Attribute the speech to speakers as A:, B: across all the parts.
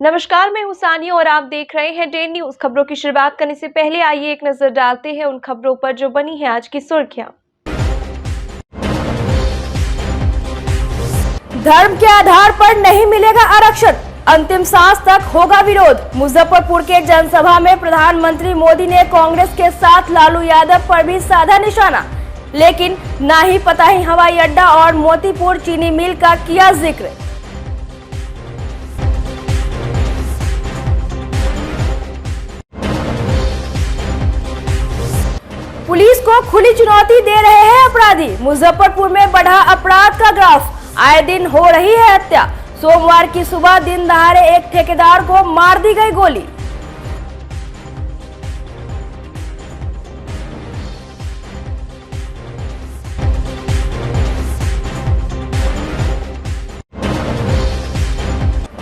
A: नमस्कार, मैं हूं सानिया और आप देख रहे हैं डे न्यूज। खबरों की शुरुआत करने से पहले आइए एक नजर डालते हैं उन खबरों पर जो बनी है आज की सुर्खियां।
B: धर्म के आधार पर नहीं मिलेगा आरक्षण, अंतिम सांस तक होगा विरोध। मुजफ्फरपुर के जनसभा में प्रधानमंत्री मोदी ने कांग्रेस के साथ लालू यादव पर भी साधा निशाना, लेकिन ना ही पताही हवाई अड्डा और मोतीपुर चीनी मिल का किया जिक्र। पुलिस को खुली चुनौती दे रहे हैं अपराधी। मुजफ्फरपुर में बढ़ा अपराध का ग्राफ, आए दिन हो रही है हत्या। सोमवार की सुबह दिन दहाड़े एक ठेकेदार को मार दी गई गोली।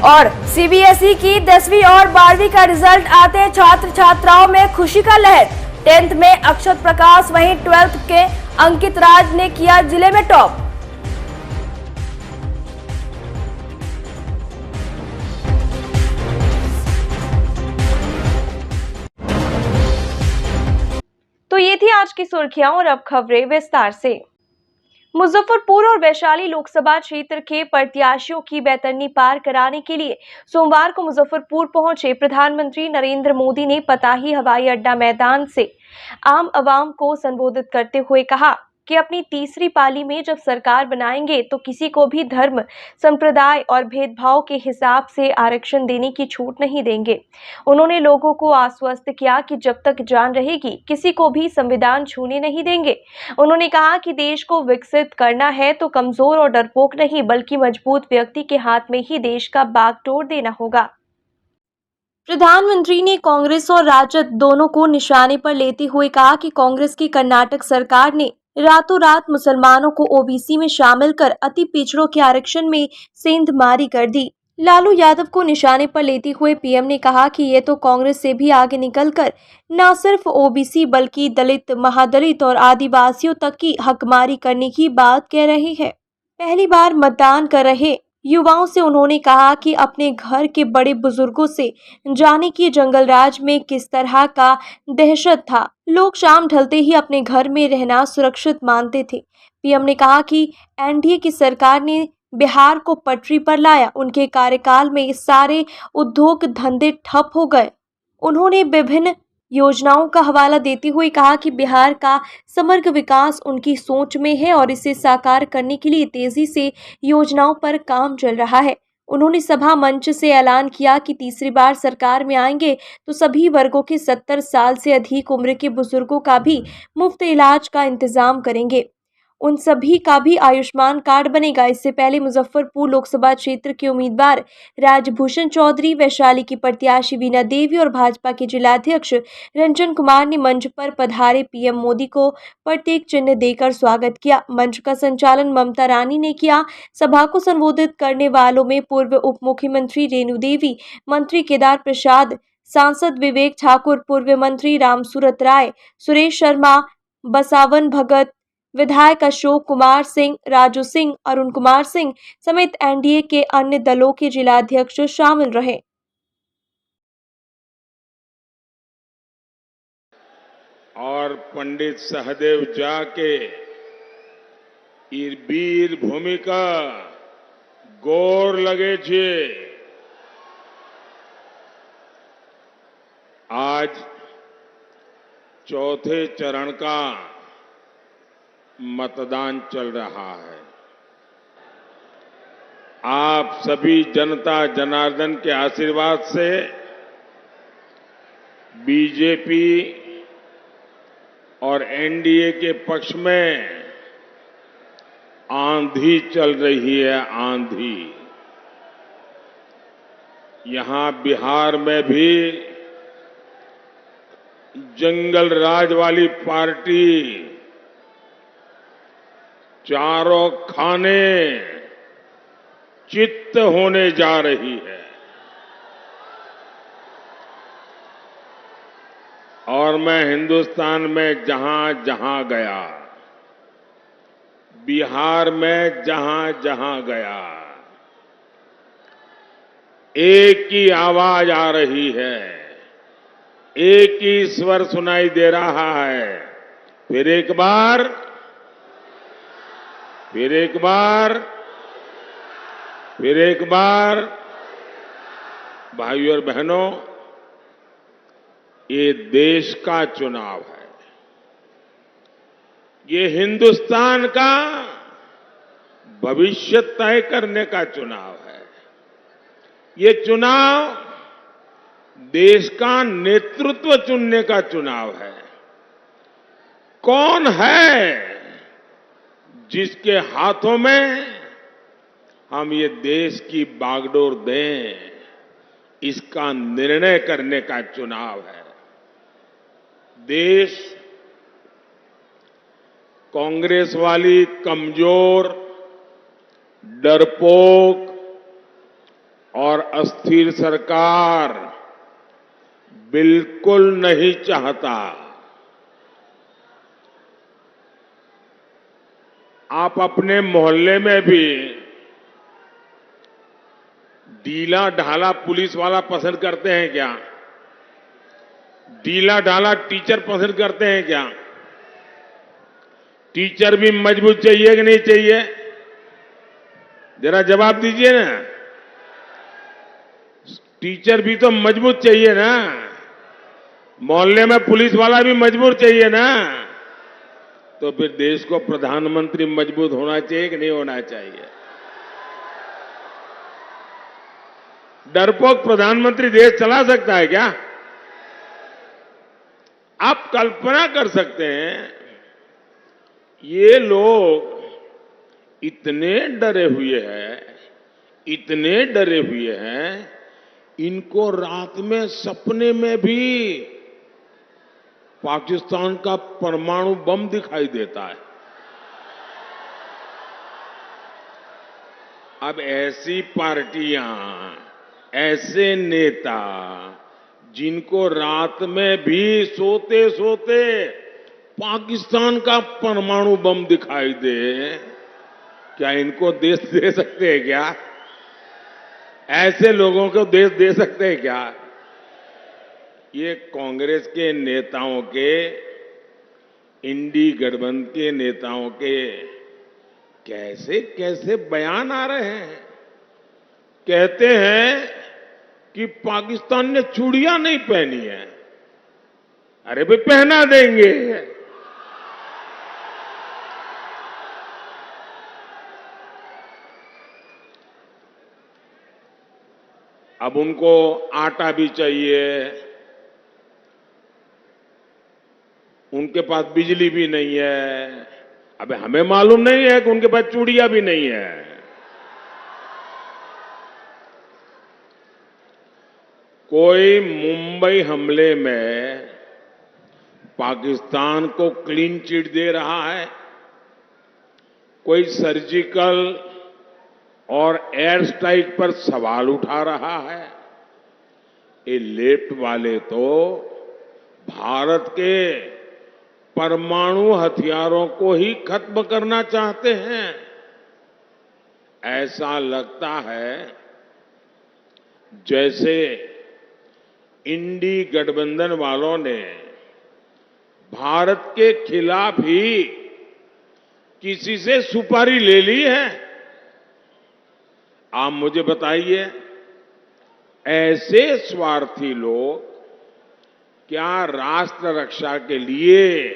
B: और सीबीएसई की 10वीं और 12वीं का रिजल्ट आते छात्र छात्राओं में खुशी का लहर। 10th में अक्षत प्रकाश, वहीं 12th के अंकित राज ने किया जिले में टॉप।
A: तो ये थी आज की सुर्खियां और अब खबरें विस्तार से। मुजफ्फरपुर और वैशाली लोकसभा क्षेत्र के प्रत्याशियों की बैतरनी पार कराने के लिए सोमवार को मुजफ्फरपुर पहुंचे प्रधानमंत्री नरेंद्र मोदी ने पताही हवाई अड्डा मैदान से आम आवाम को संबोधित करते हुए कहा कि अपनी तीसरी पाली में जब सरकार बनाएंगे तो किसी को भी धर्म, संप्रदाय और भेदभाव के हिसाब से आरक्षण देने की छूट नहीं देंगे। उन्होंने लोगों को आश्वस्त किया कि जब तक जान रहेगी किसी को भी संविधान छूने नहीं देंगे। उन्होंने कहा कि देश को विकसित करना है तो कमजोर और डरपोक नहीं बल्कि मजबूत व्यक्ति के हाथ में ही देश का बागडोर देना होगा। प्रधानमंत्री ने कांग्रेस और राजद दोनों को निशाने पर लेते हुए कहा कि कांग्रेस की कर्नाटक सरकार ने रातों रात मुसलमानों को ओबीसी में शामिल कर अति पिछड़ों के आरक्षण में सेंधमारी कर दी। लालू यादव को निशाने पर लेते हुए पीएम ने कहा कि ये तो कांग्रेस से भी आगे निकलकर न सिर्फ ओबीसी बल्कि दलित, महादलित और आदिवासियों तक की हकमारी करने की बात कह रहे हैं। पहली बार मतदान कर रहे युवाओं से उन्होंने कहा कि अपने घर के बड़े बुजुर्गों से जाने की जंगल राज में किस तरह का दहशत था। लोग शाम ढलते ही अपने घर में रहना सुरक्षित मानते थे। पीएम ने कहा कि एनडीए की सरकार ने बिहार को पटरी पर लाया। उनके कार्यकाल में सारे उद्योग धंधे ठप हो गए। उन्होंने विभिन्न योजनाओं का हवाला देते हुए कहा कि बिहार का समग्र विकास उनकी सोच में है और इसे साकार करने के लिए तेजी से योजनाओं पर काम चल रहा है। उन्होंने सभा मंच से ऐलान किया कि तीसरी बार सरकार में आएंगे तो सभी वर्गों के 70 साल से अधिक उम्र के बुजुर्गों का भी मुफ्त इलाज का इंतजाम करेंगे। उन सभी का भी आयुष्मान कार्ड बनेगा। इससे पहले मुजफ्फरपुर लोकसभा क्षेत्र के उम्मीदवार राजभूषण चौधरी, वैशाली की प्रत्याशी वीणा देवी और भाजपा के जिलाध्यक्ष रंजन कुमार ने मंच पर पधारे पीएम मोदी को प्रतीक चिन्ह देकर स्वागत किया। मंच का संचालन ममता रानी ने किया। सभा को संबोधित करने वालों में पूर्व उप मुख्यमंत्री रेणु देवी, मंत्री केदार प्रसाद, सांसद विवेक ठाकुर, पूर्व मंत्री रामसूरत राय, सुरेश शर्मा, बसावन भगत, विधायक अशोक कुमार सिंह, राजू सिंह, अरुण कुमार सिंह समेत एनडीए के अन्य दलों के जिलाध्यक्ष शामिल रहे।
C: और पंडित सहदेव झा के वीर भूमिका गोर लगे छे। आज चौथे चरण का मतदान चल रहा है। आप सभी जनता जनार्दन के आशीर्वाद से बीजेपी और एनडीए के पक्ष में आंधी चल रही है, आंधी। यहां बिहार में भी जंगल राज वाली पार्टी चारों खाने चित्त होने जा रही है। और मैं हिंदुस्तान में जहां जहां गया, बिहार में जहां जहां गया, एक ही आवाज आ रही है, एक ही स्वर सुनाई दे रहा है। फिर एक बार, फिर एक बार, फिर एक बार। भाइयों और बहनों, ये देश का चुनाव है। ये हिंदुस्तान का भविष्य तय करने का चुनाव है। ये चुनाव देश का नेतृत्व चुनने का चुनाव है। कौन है जिसके हाथों में हम ये देश की बागडोर दें, इसका निर्णय करने का चुनाव है। देश कांग्रेस वाली कमजोर, डरपोक और अस्थिर सरकार बिल्कुल नहीं चाहता। आप अपने मोहल्ले में भी ढीला ढाला पुलिस वाला पसंद करते हैं क्या? ढीला ढाला टीचर पसंद करते हैं क्या? टीचर भी मजबूत चाहिए कि नहीं चाहिए? जरा जवाब दीजिए ना। टीचर भी तो मजबूत चाहिए ना। मोहल्ले में पुलिस वाला भी मजबूत चाहिए ना। तो फिर देश को प्रधानमंत्री मजबूत होना चाहिए कि नहीं होना चाहिए? डरपोक प्रधानमंत्री देश चला सकता है क्या? आप कल्पना कर सकते हैं, ये लोग इतने डरे हुए हैं, इतने डरे हुए हैं, इनको रात में सपने में भी पाकिस्तान का परमाणु बम दिखाई देता है। अब ऐसी पार्टियां, ऐसे नेता जिनको रात में भी सोते सोते पाकिस्तान का परमाणु बम दिखाई दे, क्या इनको देश दे सकते हैं क्या? ऐसे लोगों को देश दे सकते हैं क्या? ये कांग्रेस के नेताओं के, इंडी गठबंधन के नेताओं के कैसे कैसे बयान आ रहे हैं। कहते हैं कि पाकिस्तान ने चूड़ियां नहीं पहनी है। अरे भाई, पहना देंगे। अब उनको आटा भी चाहिए, उनके पास बिजली भी नहीं है। अबे हमें मालूम नहीं है कि उनके पास चूड़ियां भी नहीं है। कोई मुंबई हमले में पाकिस्तान को क्लीन चिट दे रहा है, कोई सर्जिकल और एयर स्ट्राइक पर सवाल उठा रहा है। ये लेफ्ट वाले तो भारत के परमाणु हथियारों को ही खत्म करना चाहते हैं। ऐसा लगता है जैसे इंडी गठबंधन वालों ने भारत के खिलाफ ही किसी से सुपारी ले ली है। आप मुझे बताइए, ऐसे स्वार्थी लोग क्या राष्ट्र रक्षा के लिए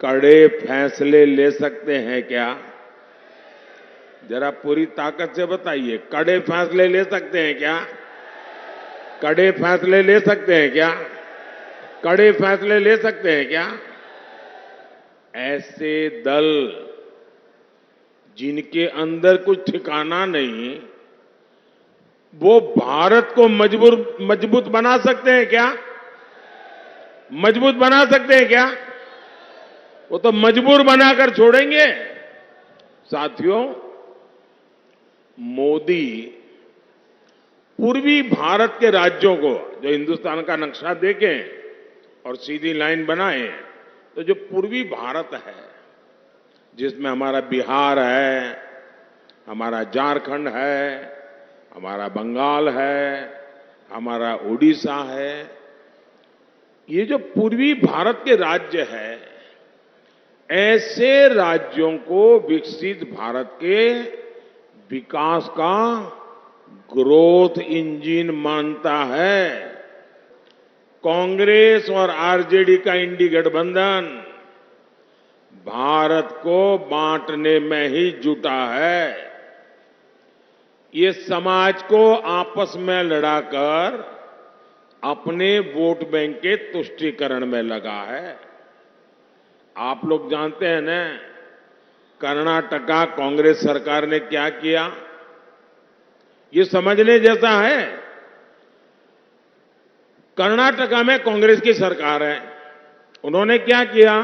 C: कड़े फैसले ले सकते हैं क्या? जरा पूरी ताकत से बताइए, कड़े फैसले ले सकते हैं क्या? कड़े फैसले ले सकते हैं क्या? कड़े फैसले ले सकते हैं क्या? ऐसे दल जिनके अंदर कुछ ठिकाना नहीं, वो भारत को मजबूत बना सकते हैं क्या? मजबूत बना सकते हैं क्या? वो तो मजबूर बनाकर छोड़ेंगे। साथियों, मोदी पूर्वी भारत के राज्यों को, जो हिंदुस्तान का नक्शा देखें और सीधी लाइन बनाएं, तो जो पूर्वी भारत है, जिसमें हमारा बिहार है, हमारा झारखंड है, हमारा बंगाल है, हमारा उड़ीसा है। ये जो पूर्वी भारत के राज्य है, ऐसे राज्यों को विकसित भारत के विकास का ग्रोथ इंजन मानता है। कांग्रेस और आरजेडी का इंडी गठबंधन भारत को बांटने में ही जुटा है। ये समाज को आपस में लड़ाकर अपने वोट बैंक के तुष्टीकरण में लगा है। आप लोग जानते हैं ना, कर्नाटका कांग्रेस सरकार ने क्या किया, ये समझने जैसा है। कर्नाटका में कांग्रेस की सरकार है, उन्होंने क्या किया,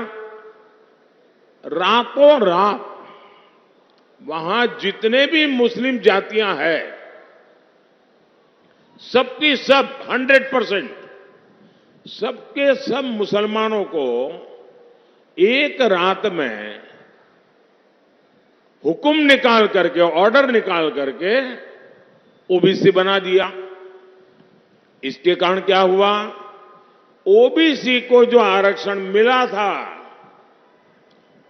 C: रातों रात वहां जितने भी मुस्लिम जातियां हैं, सबकी सब 100% सबके सब मुसलमानों को एक रात में हुक्म निकाल करके, ऑर्डर निकाल करके ओबीसी बना दिया। इसके कारण क्या हुआ, ओबीसी को जो आरक्षण मिला था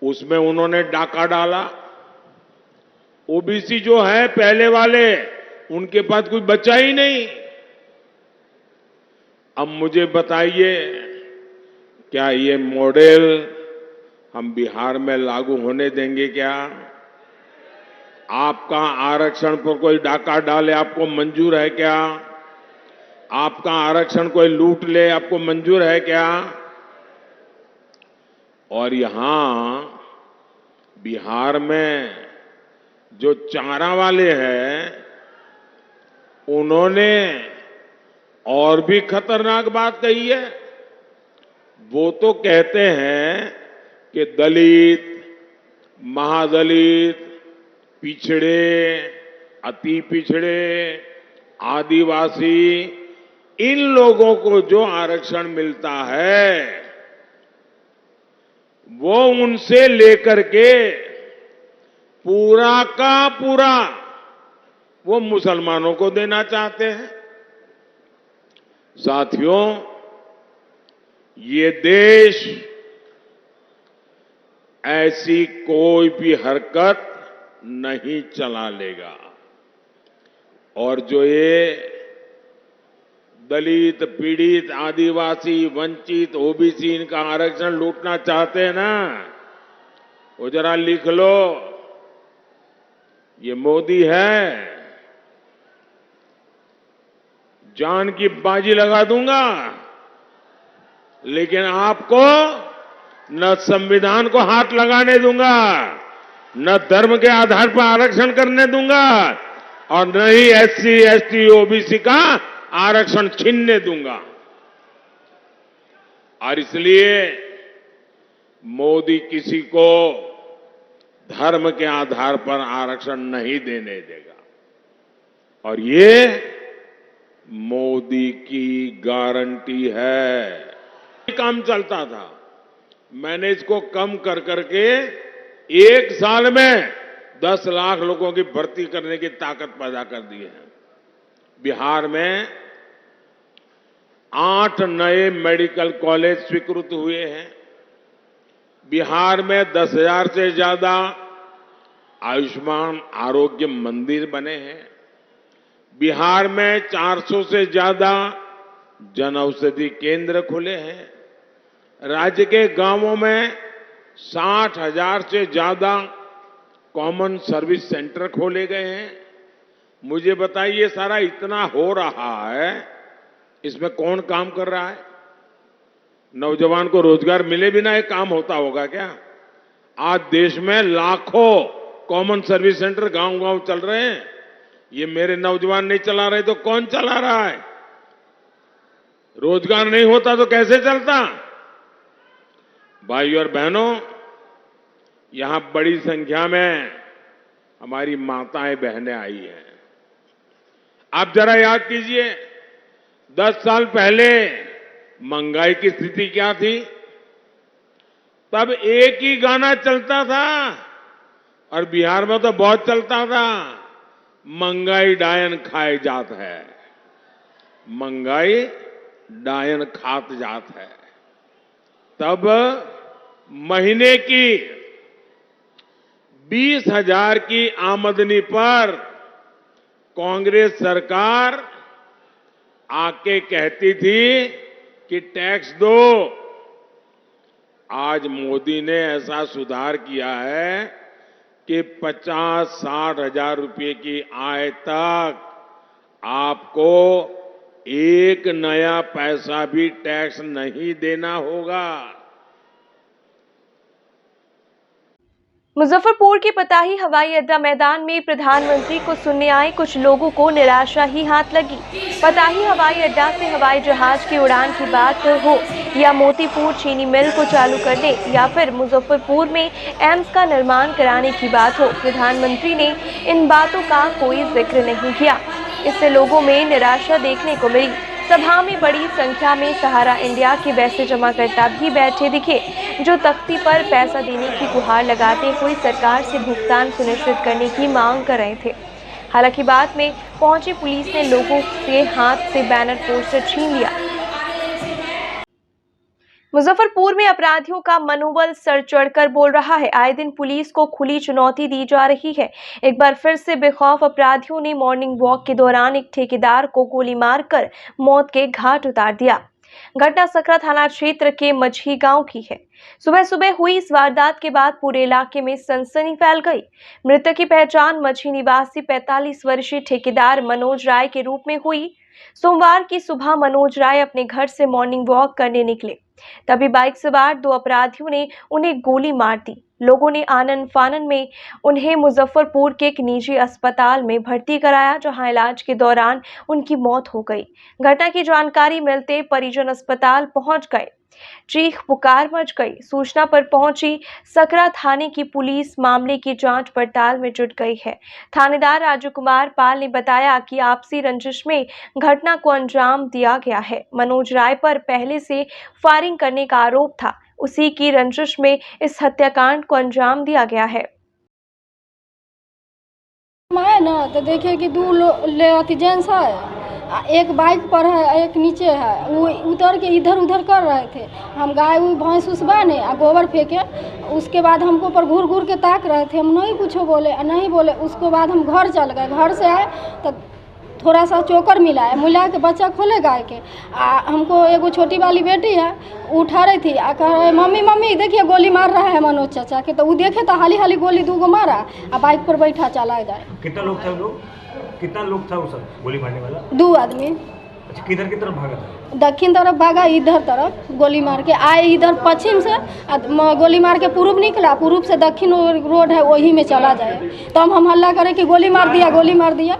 C: उसमें उन्होंने डाका डाला। ओबीसी जो है पहले वाले, उनके पास कुछ बचा ही नहीं। अब मुझे बताइए, क्या ये मॉडल हम बिहार में लागू होने देंगे क्या? आपका आरक्षण पर कोई डाका डाले, आपको मंजूर है क्या? आपका आरक्षण कोई लूट ले, आपको मंजूर है क्या? और यहां बिहार में जो चारा वाले हैं, उन्होंने और भी खतरनाक बात कही है। वो तो कहते हैं कि दलित, महादलित, पिछड़े, अति पिछड़े, आदिवासी, इन लोगों को जो आरक्षण मिलता है वो उनसे लेकर के पूरा का पूरा वो मुसलमानों को देना चाहते हैं। साथियों, ये देश ऐसी कोई भी हरकत नहीं चला लेगा। और जो ये दलित, पीड़ित, आदिवासी, वंचित, ओबीसी इनका आरक्षण लूटना चाहते हैं ना, वो जरा लिख लो, ये मोदी है, जान की बाजी लगा दूंगा, लेकिन आपको न संविधान को हाथ लगाने दूंगा, न धर्म के आधार पर आरक्षण करने दूंगा, और न ही एससी, एसटी, ओबीसी का आरक्षण छीनने दूंगा। और इसलिए मोदी किसी को धर्म के आधार पर आरक्षण नहीं देने देगा। और ये मोदी की गारंटी है। काम चलता था, मैंने इसको कम कर करके एक साल में 10 लाख लोगों की भर्ती करने की ताकत पैदा कर दी है। बिहार में 8 नए मेडिकल कॉलेज स्वीकृत हुए हैं। बिहार में 10,000 से ज्यादा आयुष्मान आरोग्य मंदिर बने हैं। बिहार में 400 से ज्यादा जन औषधि केंद्र खुले हैं। राज्य के गांवों में 60,000 से ज्यादा कॉमन सर्विस सेंटर खोले गए हैं। मुझे बताइए, सारा इतना हो रहा है, इसमें कौन काम कर रहा है? नौजवान को रोजगार मिले बिना एक काम होता होगा क्या? आज देश में लाखों कॉमन सर्विस सेंटर गांव-गांव चल रहे हैं। ये मेरे नौजवान नहीं चला रहे तो कौन चला रहा है? रोजगार नहीं होता तो कैसे चलता? भाइयों और बहनों, यहां बड़ी संख्या में हमारी माताएं बहनें आई हैं। आप जरा याद कीजिए, 10 साल पहले महंगाई की स्थिति क्या थी? तब एक ही गाना चलता था, और बिहार में तो बहुत चलता था, महंगाई डायन खाए जात है, महंगाई डायन खात जात है। तब महीने की 20,000 की आमदनी पर कांग्रेस सरकार आके कहती थी कि टैक्स दो। आज मोदी ने ऐसा सुधार किया है कि 50-60 हजार रुपए की आय तक आपको एक नया पैसा भी टैक्स नहीं देना होगा।
A: मुजफ्फरपुर के पताही हवाई अड्डा मैदान में प्रधानमंत्री को सुनने आए कुछ लोगों को निराशा ही हाथ लगी। पताही हवाई अड्डा से हवाई जहाज की उड़ान की बात हो या मोतीपुर चीनी मिल को चालू करने या फिर मुजफ्फरपुर में एम्स का निर्माण कराने की बात हो, प्रधानमंत्री ने इन बातों का कोई जिक्र नहीं किया। इससे लोगों में निराशा देखने को मिली। सभा में बड़ी संख्या में सहारा इंडिया के वैसे जमाकर्ता भी बैठे दिखे, जो तख्ती पर पैसा देने की गुहार लगाते हुए सरकार से भुगतान सुनिश्चित करने की मांग कर रहे थे। हालांकि बाद में पहुंची पुलिस ने लोगों के हाथ से बैनर पोस्टर छीन लिया। मुजफ्फरपुर में अपराधियों का मनोबल सर चढ़कर बोल रहा है। आए दिन पुलिस को खुली चुनौती दी जा रही है। एक बार फिर से बेखौफ अपराधियों ने मॉर्निंग वॉक के दौरान एक ठेकेदार को गोली मारकर मौत के घाट उतार दिया। घटना सकरा थाना क्षेत्र के मझी गांव की है। सुबह सुबह हुई इस वारदात के बाद पूरे इलाके में सनसनी फैल गई। मृतक की पहचान मझी निवासी 45 वर्षीय ठेकेदार मनोज राय के रूप में हुई। सोमवार की सुबह मनोज राय अपने घर से मॉर्निंग वॉक करने निकले, तभी बाइक सवार दो अपराधियों ने उन्हें गोली मार दी। लोगों ने आनन फानन में उन्हें मुजफ्फरपुर के एक निजी अस्पताल में भर्ती कराया, जहां इलाज के दौरान उनकी मौत हो गई। घटना की जानकारी मिलते परिजन अस्पताल पहुंच गए। चीख पुकार मच गई। सूचना पर पहुंची सकरा थाने की पुलिस मामले की जांच पड़ताल में जुट गई है। थानेदार राजू कुमार पाल ने बताया कि आपसी रंजिश में घटना को अंजाम दिया गया है। मनोज राय पर पहले से फायरिंग करने का आरोप था, उसी की रंजिश में इस हत्याकांड को अंजाम दिया गया है।
D: है ना, तो देखिए कि दो जेंट्स है, एक बाइक पर है, एक नीचे है। वो उतर के इधर उधर कर रहे थे। हम गाय भैंस उस बाने गोबर फेंके, उसके बाद हमको पर घूर घूर के ताक रहे थे। हम नहीं कुछ बोले, नहीं बोले। उसके बाद हम घर चल गए। घर से आए तो थोड़ा सा चोकर मिला के बच्चा खोले गाय के। हमको एगो छोटी वाली बेटी है, उठा रही थी, कह रहे मम्मी मम्मी देखिए गोली मार रहा है मनोज चाचा के। तो वो देखे तो हाली हाली गोली 2 गो मारा और बाइक पर बैठा चला जाए।
E: कितना लोग था उस गोली मारने वाला?
D: 2 आदमी।
E: अच्छा, किधर की तरफ भागा था?
D: दक्षिण तरफ भागा, इधर तरफ गोली मार के आए। इधर पश्चिम से गोली मार के पूर्व निकला, पूर्व से दक्षिण रोड है वही में चला जाए। तो हम हल्ला करे कि गोली मार दिया।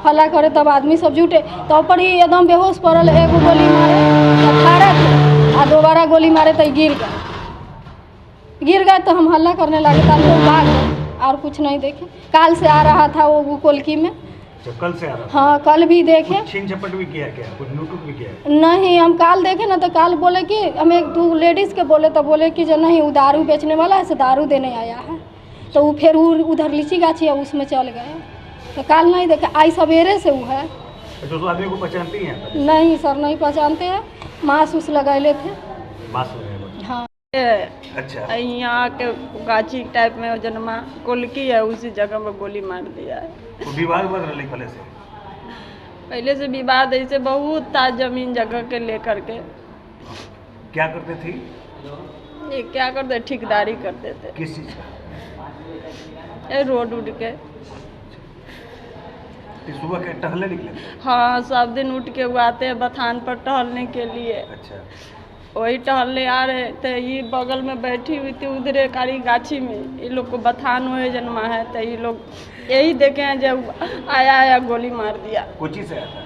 D: हल्ला करे तब आदमी सब जुटे, तो पर ही एकदम बेहोश पड़ल। एगो गोली मारे ठाड़ा थे और दोबारा गोली मारे तो गिर गए। तो हम हल्ला करने लगे तो हम लोग भाग गए और कुछ नहीं देखे। काल से आ रहा था वो कोलकी में।
E: कल से आ रहा?
D: हाँ, कल भी देखे।
E: छीन झपट भी किया क्या? कुछ लूट भी किया?
D: नहीं, हम काल देखे ना, तो काल बोले कि हम एक 2 लेडीज़ के बोले, तो बोले कि जो नहीं वो दारू बेचने वाला है, से दारू देने आया है। तो वो फिर उधर लीची गाछी है उसमें चल गए। तो काल नहीं देखे, आई सवेरे से वो है।
E: तो आदमी को पहचानती हैं?
D: नहीं सर, नहीं पहचानते हैं। मांस उस लगाए थे। हाँ।
E: अच्छा,
F: यहाँ के गाछी टाइप में जनमा कोलकी है, उसी जगह में गोली मार दिया है।
E: तो विवाद
F: पहले से विवाद ऐसे बहुत था, जमीन जगह के लेकर के।
E: क्या करते थे?
F: ये क्या करते, ठेकेदारी करते थे।
E: किस चीज का?
F: ये रोड उड़ के।
E: तो सुबह के टहलने निकले?
F: हाँ, सब दिन उठ के वो आते हैं बथान पर टहलने के लिए।
E: अच्छा,
F: वही टहलने आ रहे थे। ये बगल में बैठी हुई थी उधरे कारी गाछी में। ये लोग को बथान हुए जन्मा है, तो ये लोग यही देखे हैं जब आया गोली मार दिया।
E: कोची से आया था?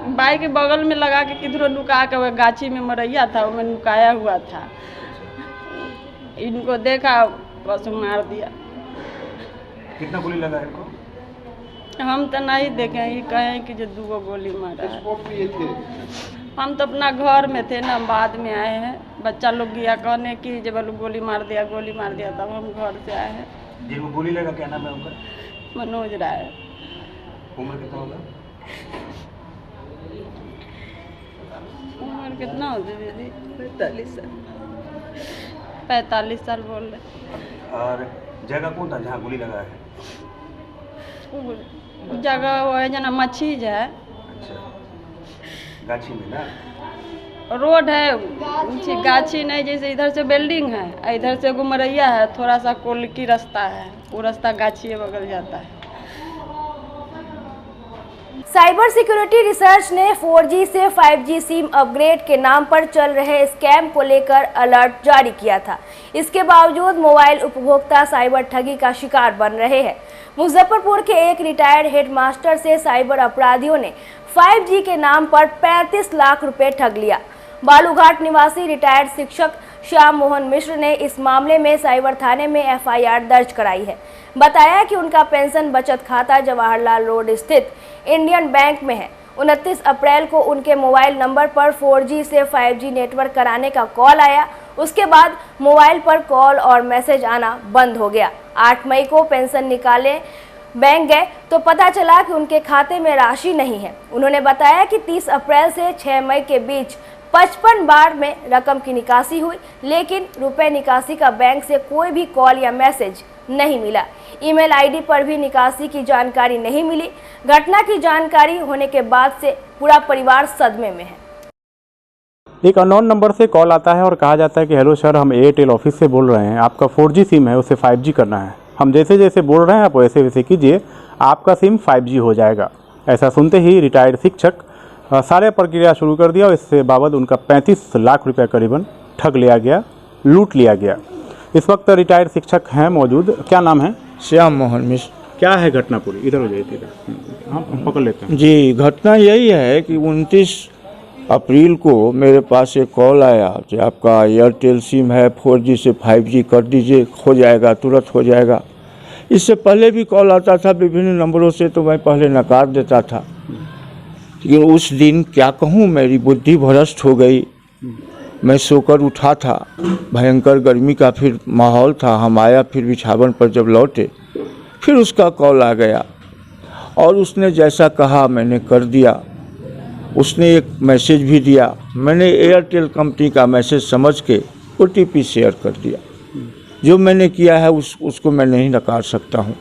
F: बाइक के बगल में लगा के किधरों नुका के, वो गाछी में मरैया था, उसमें नुकाया हुआ था। इनको देखा बस मार दिया।
E: कितना गोली लगा इनको?
F: हम तो नहीं देखे, ये कहें कि जो 2 गोली मारा है। हम तो अपना घर में थे ना, बाद में आए हैं। बच्चा लोग गया कहने की जब गोली मार दिया, तब हम घर से आए हैं।
E: जिनको गोली लगा क्या नाम है उनका?
F: मनोज राय।
E: उम्र कितना होगा?
F: उम्र कितना होती दीदी? 45 साल। 45 साल बोल रहे।
E: और जगह कौन था जहाँ गोली लगा है?
F: वो जगह वो है जना मच्छीज है,
E: अच्छा, गाछी में ना?
F: रोड है ऊंची, गाछी नहीं, जैसे इधर से बिल्डिंग है, इधर से गुमरैया है, थोड़ा सा कोल की रास्ता है, वो रास्ता गाछी के बगल जाता है।
B: साइबर सिक्योरिटी रिसर्च ने 4G से 5G सिम अपग्रेड के नाम पर चल रहे स्कैम को लेकर अलर्ट जारी किया था। इसके बावजूद मोबाइल उपभोक्ता साइबर ठगी का शिकार बन रहे हैं। मुजफ्फरपुर के एक रिटायर्ड हेडमास्टर से साइबर अपराधियों ने 5G के नाम पर 35 लाख रुपए ठग लिया। बालूघाट निवासी रिटायर्ड शिक्षक श्याम मोहन मिश्र ने इस मामले में साइबर थाने में FIR दर्ज कराई है। बताया कि उनका पेंशन बचत खाता जवाहरलाल रोड स्थित इंडियन बैंक में है। 29 अप्रैल को उनके मोबाइल नंबर पर 4G से 5G नेटवर्क कराने का कॉल आया। उसके बाद मोबाइल पर कॉल और मैसेज आना बंद हो गया। 8 मई को पेंशन निकाले बैंक गए तो पता चला कि उनके खाते में राशि नहीं है। उन्होंने बताया कि 30 अप्रैल से 6 मई के बीच 55 बार में रकम की निकासी हुई, लेकिन रुपए निकासी का बैंक से कोई भी कॉल या मैसेज नहीं मिला। ईमेल आईडी पर भी निकासी की जानकारी नहीं मिली। घटना की जानकारी होने के बाद से पूरा परिवार सदमे में है।
G: एक अननोन नंबर से कॉल आता है और कहा जाता है कि हेलो सर, हम एयरटेल ऑफिस से बोल रहे हैं, आपका 4G सिम है, उसे 5G करना है। हम जैसे जैसे बोल रहे हैं आप वैसे वैसे कीजिए, आपका सिम 5G हो जाएगा। ऐसा सुनते ही रिटायर्ड शिक्षक सारे प्रक्रिया शुरू कर दिया और इससे बाबत उनका 35 लाख रुपया करीबन ठग लिया गया, लूट लिया गया। इस वक्त रिटायर्ड शिक्षक हैं मौजूद। क्या नाम है?
H: श्याम मोहन मिश्र।
G: क्या है घटना पूरी? इधर हो जाइए, इधर हम पकड़ लेते हैं।
H: जी, घटना यही है कि 29 अप्रैल को मेरे पास एक कॉल आया कि आपका एयरटेल सिम है, 4G से 5G कर दीजिए, हो जाएगा, तुरंत हो जाएगा। इससे पहले भी कॉल आता था विभिन्न नंबरों से, तो मैं पहले नकार देता था। लेकिन उस दिन क्या कहूँ, मेरी बुद्धि भ्रष्ट हो गई। मैं सोकर उठा था, भयंकर गर्मी का फिर माहौल था। हम आया, फिर बिछावन पर जब लौटे फिर उसका कॉल आ गया और उसने जैसा कहा मैंने कर दिया। उसने एक मैसेज भी दिया, मैंने एयरटेल कंपनी का मैसेज समझ के OTP शेयर कर दिया। जो मैंने किया है उसको मैं नहीं नकार सकता हूँ।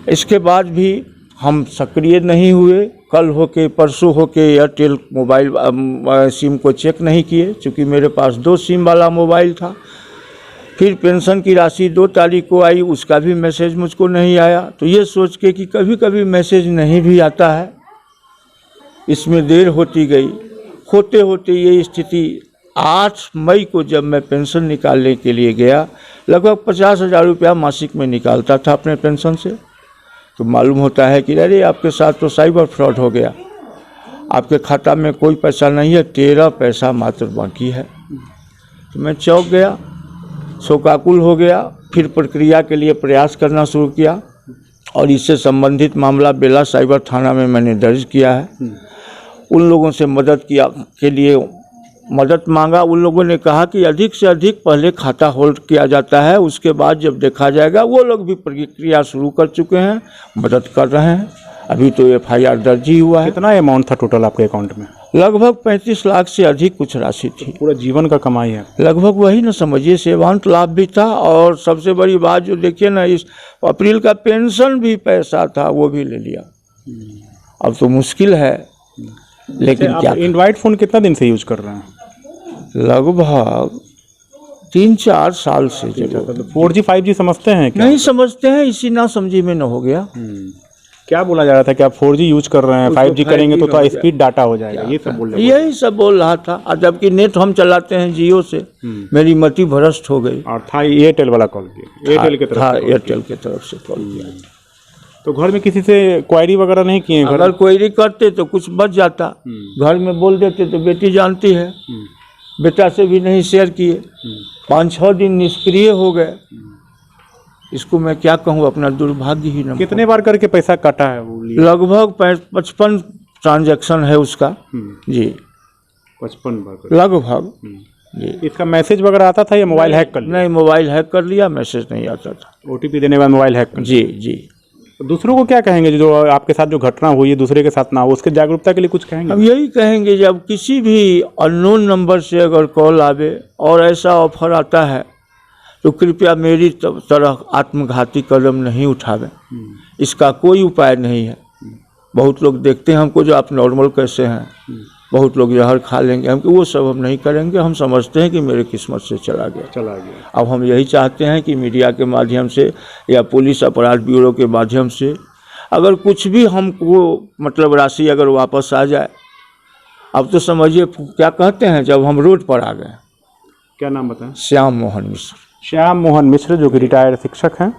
H: इसके बाद भी हम सक्रिय नहीं हुए। कल होके परसों होके एयरटेल मोबाइल सिम को चेक नहीं किए, चूँकि मेरे पास 2 सिम वाला मोबाइल था। फिर पेंशन की राशि 2 तारीख को आई, उसका भी मैसेज मुझको नहीं आया। तो ये सोच के कि कभी कभी मैसेज नहीं भी आता है, इसमें देर होती गई। होते होते ये स्थिति 8 मई को जब मैं पेंशन निकालने के लिए गया, लगभग 50,000 रुपया मासिक में निकालता था अपने पेंशन से, तो मालूम होता है कि अरे आपके साथ तो साइबर फ्रॉड हो गया, आपके खाता में कोई पैसा नहीं है, 13 पैसा मात्र बाकी है। तो मैं चौंक गया, शोकाकुल हो गया। फिर प्रक्रिया के लिए प्रयास करना शुरू किया और इससे संबंधित मामला बेला साइबर थाना में मैंने दर्ज किया है। उन लोगों से मदद मांगा। उन लोगों ने कहा कि अधिक से अधिक पहले खाता होल्ड किया जाता है, उसके बाद जब देखा जाएगा। वो लोग भी प्रक्रिया शुरू कर चुके हैं, मदद कर रहे हैं। अभी तो FIR दर्ज ही हुआ है।
G: कितना अमाउंट था टोटल आपके अकाउंट में?
H: लगभग 35 लाख से अधिक कुछ राशि थी।
G: पूरा जीवन का कमाई है
H: लगभग, वही ना समझिए। सेवांत लाभ भी था और सबसे बड़ी बात जो देखिए ना, इस अप्रैल का पेंशन भी पैसा था, वो भी ले लिया। अब तो मुश्किल है, लेकिन क्या।
G: एंड्रॉइड फ़ोन कितना दिन से यूज कर रहे हैं?
H: लगभग 3-4 साल से।
G: 4G 5G समझते हैं क्या?
H: नहीं समझते हैं, इसी ना समझी में न हो गया।
G: क्या बोला जा रहा था कि आप 4G यूज कर रहे हैं, 5G करेंगे तो स्पीड डाटा हो जाएगा, ये सब बोल रहे हैं।
H: यही सब बोल रहा था। और जबकि नेट हम चलाते हैं जियो से। मेरी मति भ्रष्ट हो गई।
G: और था एयरटेल वाला कॉल किया? एयरटेल
H: की तरफ से कॉल किया।
G: तो घर में किसी से क्वायरी वगैरह नहीं किए?
H: अगर क्वायरी करते तो कुछ बच जाता। घर में बोल देते तो बेटी जानती है, बेटा से भी नहीं शेयर किए। 5-6 दिन निष्क्रिय हो गए। इसको मैं क्या कहूँ, अपना दुर्भाग्य ही। न
G: कितने बार करके पैसा काटा है वो?
H: लगभग 55 ट्रांजैक्शन है उसका। जी,
G: 55 बार
H: लगभग। जी।
G: इसका मैसेज वगैरह आता था या मोबाइल हैक कर लिया?
H: नहीं, मोबाइल हैक कर लिया, मैसेज नहीं आता था।
G: OTP देने के बाद मोबाइल हैक कर
H: जी।
G: दूसरों को क्या कहेंगे जो आपके साथ जो घटना हुई है दूसरे के साथ ना हो, उसके जागरूकता के लिए कुछ कहेंगे?
H: हम यही कहेंगे जब किसी भी अननोन नंबर से अगर कॉल आवे और ऐसा ऑफर आता है तो कृपया मेरी तरह आत्मघाती कदम नहीं उठावें। इसका कोई उपाय नहीं है। बहुत लोग देखते हैं हमको जो आप नॉर्मल कैसे हैं, बहुत लोग जहर खा लेंगे, हम वो सब हम नहीं करेंगे। हम समझते हैं कि मेरे किस्मत से चला गया। अब हम यही चाहते हैं कि मीडिया के माध्यम से या पुलिस अपराध ब्यूरो के माध्यम से अगर कुछ भी हमको मतलब राशि अगर वापस आ जाए, अब तो समझिए क्या कहते हैं जब हम रोड पर आ गए।
G: क्या नाम बताएं?
H: श्याम मोहन मिश्र।
G: श्याम मोहन मिश्र जो कि रिटायर्ड शिक्षक हैं,